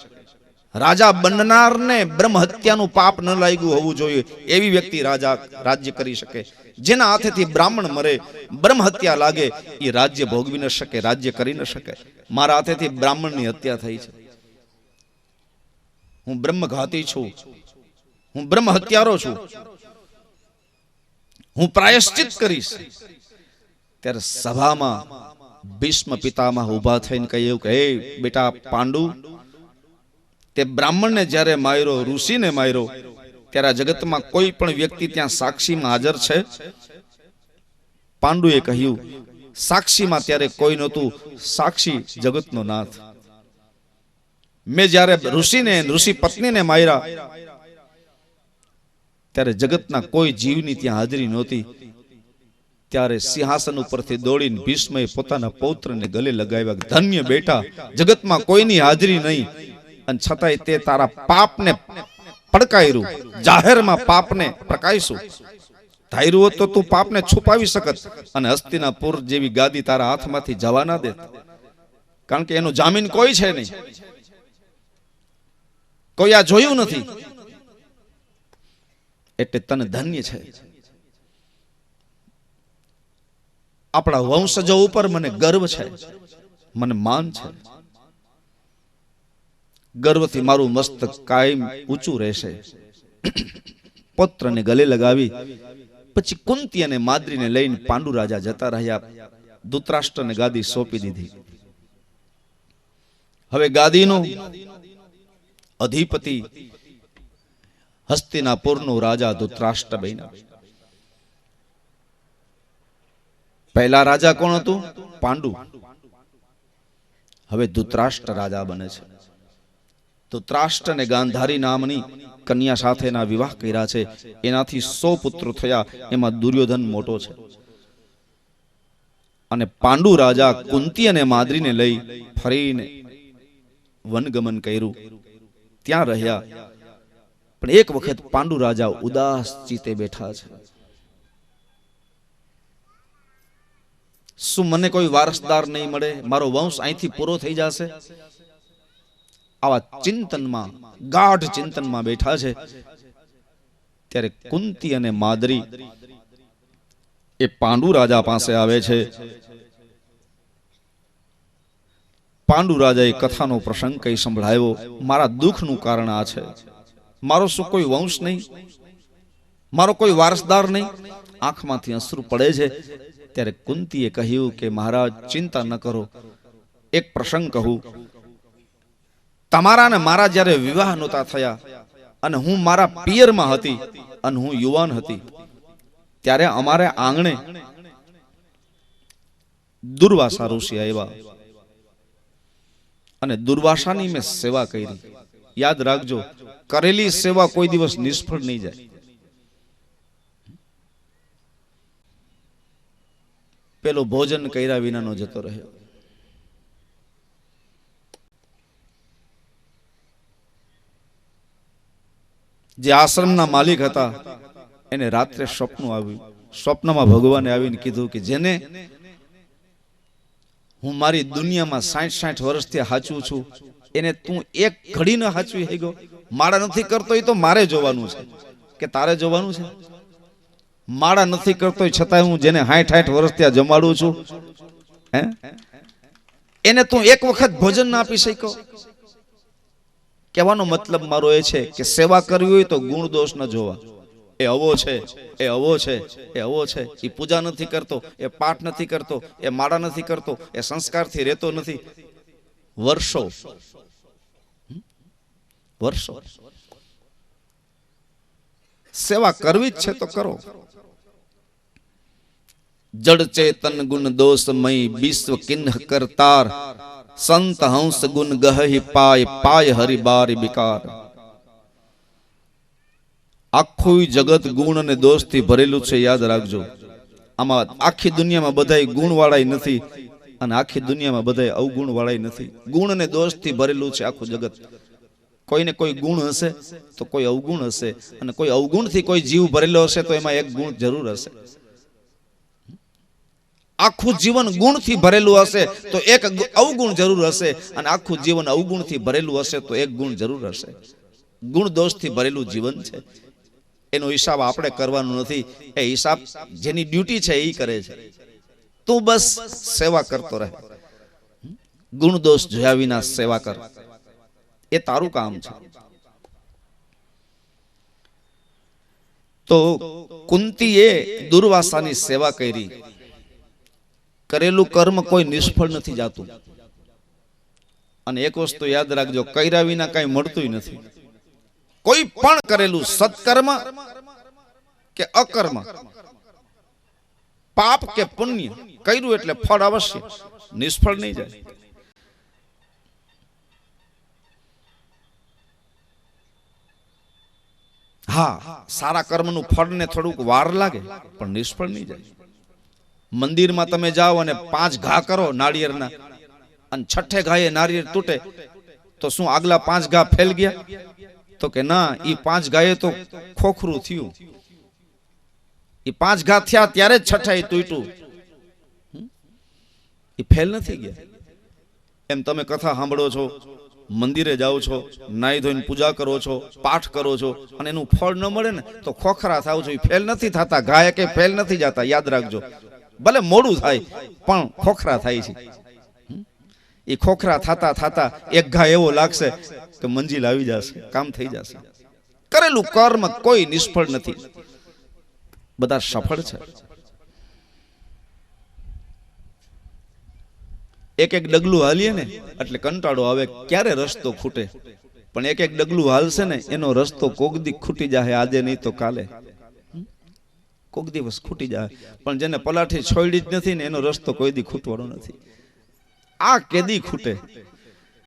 રાજા બનનારને બ્રહ્મ હત્યાનું પાપ ન લાગ્યું હોવું જોઈએ એવી વ્યક્તિ રાજ્ય કરી શકે. જેના હાથેથી બ્રાહ્મણ મરે, બ્રહ્મ હત્યા લાગે, એ રાજ્ય ભોગવી ન શકે, રાજ્ય કરી ન શકે. મારા હાથેથી બ્રાહ્મણની હત્યા થઈ છે. હું બ્રહ્મઘાતી છું, હું બ્રહ્મ હત્યારો છું, હું પ્રાયશ્ચિત કરીશ. ત્યારે સભામાં ભીષ્મ પિતામહ ઉભા થઈને કહ્યું કે હે બેટા પાંડુ, તે બ્રાહ્મણને જ્યારે માર્યો, ઋષિને માર્યો, ત્યારે જગતમાં કોઈ પણ વ્યક્તિ ત્યાં સાક્ષીમાં હાજર છે? પાંડુએ કહ્યું, સાક્ષીમાં ત્યારે કોઈ નહોતું, સાક્ષી જગતનો નાથ. મેં જ્યારે ઋષિને, ઋષિ પત્નીને માર્યા ત્યારે જગતના કોઈ જીવની ત્યાં હાજરી નહોતી. ત્યારે સિંહાસન ઉપરથી દોડીને ભીષ્મએ પોતાના પૌત્રને ગલે લગાવ્યા, ધન્ય બેટા, જગતમાં કોઈની હાજરી નહીં અને છતાંય તે તારા પાપને પડકાર્યું, જાહેરમાં પાપને પ્રકાશ્યું. ધાર્યું હોત તો તું પાપને છુપાવી શકત અને હસ્તિનાપુર જેવી ગાદી તારા હાથમાંથી જવા ના દેત. કારણ કે એનો જામીન કોઈ છે નહીં, કોઈ આ જોયું નથી. એટલે તને ધન્ય છે. આપણા વંશજો ઉપર મને ગર્વ છે, મને માન છે. ગર્વથી મારું મસ્તક કાયમ ઊંચું રહેશે. પુત્રને ગલે લગાવી પછી કુંતી અને માદ્રીને લઈને પાંડુ રાજા જતા રહ્યા. ધૃતરાષ્ટ્રને ગાદી સોંપી દીધી. હવે ગાદીનો અધિપતિ હસ્તિનાપુરનો રાજા ધૃતરાષ્ટ્ર બન્યા. પહેલા રાજા કોણ હતું? પાંડુ. હવે ધૃતરાષ્ટ્ર રાજા બને છે. ધૃતરાષ્ટ્ર અને ગાંધારી નામની કન્યા સાથેના વિવાહ કર્યા છે. એનાથી 100 પુત્રો થયા. એમાં દુર્યોધન મોટો છે. અને પાંડુ રાજા કુંતી અને માદ્રીને લઈ ફરીને વનગમન કર્યું. ત્યાં રહ્યા. પણ એક વખત પાંડુ રાજા ઉદાસ ચિત્તે બેઠા છે. શું મને કોઈ વારસદાર નહીં મળે? મારો વંશ અહીંથી પૂરો થઈ જશે? આવા ચિંતનમાં, ગાઢ ચિંતનમાં બેઠા છે. ત્યારે કુંતી અને માદ્રી એ પાંડુ રાજા પાસે આવે છે. પાંડુ રાજાએ કથાનો પ્રસંગ કઈ સંભળાયો, મારા દુઃખનું કારણ આ છે. મારો શું કોઈ વંશ નહીં? મારો કોઈ વારસદાર નહીં? આંખમાંથી અશ્રુ પડે છે. ત્યારે કુંતીએ કહ્યું કે મહારાજ ચિંતા ન કરો, એક પ્રસંગ કહું. તમારા ને મારા જ્યારે વિવાહ નહોતા થયા અને હું મારા પિયરમાં હતી અને હું યુવાન હતી, ત્યારે અમારે આંગણે દુર્વાસા ઋષિ આવ્યા અને દુર્વાસાની મેં સેવા કરી. યાદ રાખજો, કરેલી સેવા કોઈ દિવસ નિષ્ફળ નહીં જાય. પેલો ભોજન કર્યા વિનાનો જતો રહ્યો. જે આશ્રમના માલિક હતા એને રાત્રે સ્વપ્ન આવ્યું. સ્વપ્નમાં ભગવાને આવીને કીધું કે જેને હું મારી દુનિયામાં 60-60 વર્ષથી હાચું છું, એને તું એક ઘડી ન હાચવી હઈ ગયો. માળા નથી કરતો એ તો મારે જોવાનું છે કે તારે જોવાનું છે? માળા નથી કરતો છતાં હું જેને 60-60 વર્ષ ત્યાં જમાડું છું, હે, એને તું એક વખત ભોજન ના આપી શક્યો? કહેવાનો મતલબ મારો એ છે કે સેવા કરવી હોય તો ગુણ દોષ ન જોવા. એ આવો છે, એ આવો છે, એ આવો છે, એ પૂજા નથી કરતો, એ પાઠ નથી કરતો, એ માળા નથી કરતો, એ સંસ્કારથી રહેતો નથી. વર્ષો સેવા કરવી જ છે તો કરો. જડ ચેતન ગુણ દોષમય વિશ્વ કિન્હ કરતાર, સંત હંસ ગુણ ગહી પાય પાય હરિબારી વિકાર. આખું જગત ગુણ અને દોષથી ભરેલું છે, યાદ રાખજો. આમાં આખી દુનિયામાં બધાય ગુણ વાળાય નથી અને આખી દુનિયામાં બધાય અવગુણ વાળાય નથી. ગુણ અને દોષથી ભરેલું છે આખું જગત. કોઈને કોઈ ગુણ હશે તો કોઈ અવગુણ હશે, અને કોઈ અવગુણથી કોઈ જીવ ભરેલો હશે તો એમાં એક ગુણ જરૂર હશે. આખું જીવન ગુણથી ભરેલું હશે તો એક અવગુણ જરૂર હશે, અને આખું જીવન અવગુણથી ભરેલું હશે તો એક ગુણ જરૂર હશે. ગુણ દોષથી ભરેલું જીવન છે. એનો હિસાબ આપણે કરવાનો નથી. એ હિસાબ જેની ડ્યુટી છે એ કરે છે. તું બસ સેવા કરતો રહે, ગુણ દોષ જોયા વિના સેવા કર, એ તારું કામ છે. તો કુંતીએ દુર્વાસાની સેવા કરી. કરેલું કર્મ કોઈ નિષ્ફળ નથી જાતું. અને એક વસ્તુ યાદ રાખજો, કર્યા વિના કઈ મળતું નથી. કોઈ પણ કરેલું સત્કર્મ કે અકર્મ, પાપ કે પુણ્ય કર્યું એટલે ફળ અવશ્ય, નિષ્ફળ નહીં જાય. હા, સારા કર્મનું ફળને થોડુંક વાર લાગે પણ નિષ્ફળ નહીં જાય. મંદિરમાં તમે જાઓ અને 5 ઘા કરો નાળિયેરના, અને 6ઠે ઘાએ નાળિયેર તૂટે તો શું આગલા 5 ઘા ફેલ ગયા? તો કે ના, એ 5 ગાયે તો ખોખરું થયું. એ 5 ઘા થયા ત્યારે જ 6ઠાએ તૂટ્યું, એ ફેલ નથી ગયા. એમ તમે કથા સાંભળો છો, મંદિરે જાઓ છો, નાઈ ધોઈને પૂજા કરો છો, પાઠ કરો છો, અને એનું ફળ ન મળે ને તો ખોખરા થાવ છો. એ ફેલ નથી થતા, ગાય કે ફેલ નથી જતા. યાદ રાખજો, ભલે મોડું થાય પણ ખોખરા થાય છે. એ ખોખરા થતા થતા એક ઘા એવો લાગશે કે મંજિલ આવી જશે, કામ થઈ જશે. કરેલું કર્મ કોઈ નિષ્ફળ નથી, બધા સફળ છે. એક એક ડગલું હાલીએ ને એટલે કંટાળો આવે, ક્યારે રસ્તો ખૂટે. પણ એક એક ડગલું હાલશે ને એનો રસ્તો કોક દી ખૂટી જાય, આજે નહીં તો કાલે, કોક દિવસ ખૂટી જાય. પણ જેને પલાઠી છોડી જ નથી ને એનો રસ્તો કોઈ દી ખૂટવાનો નથી. આ કેદી ખૂટે?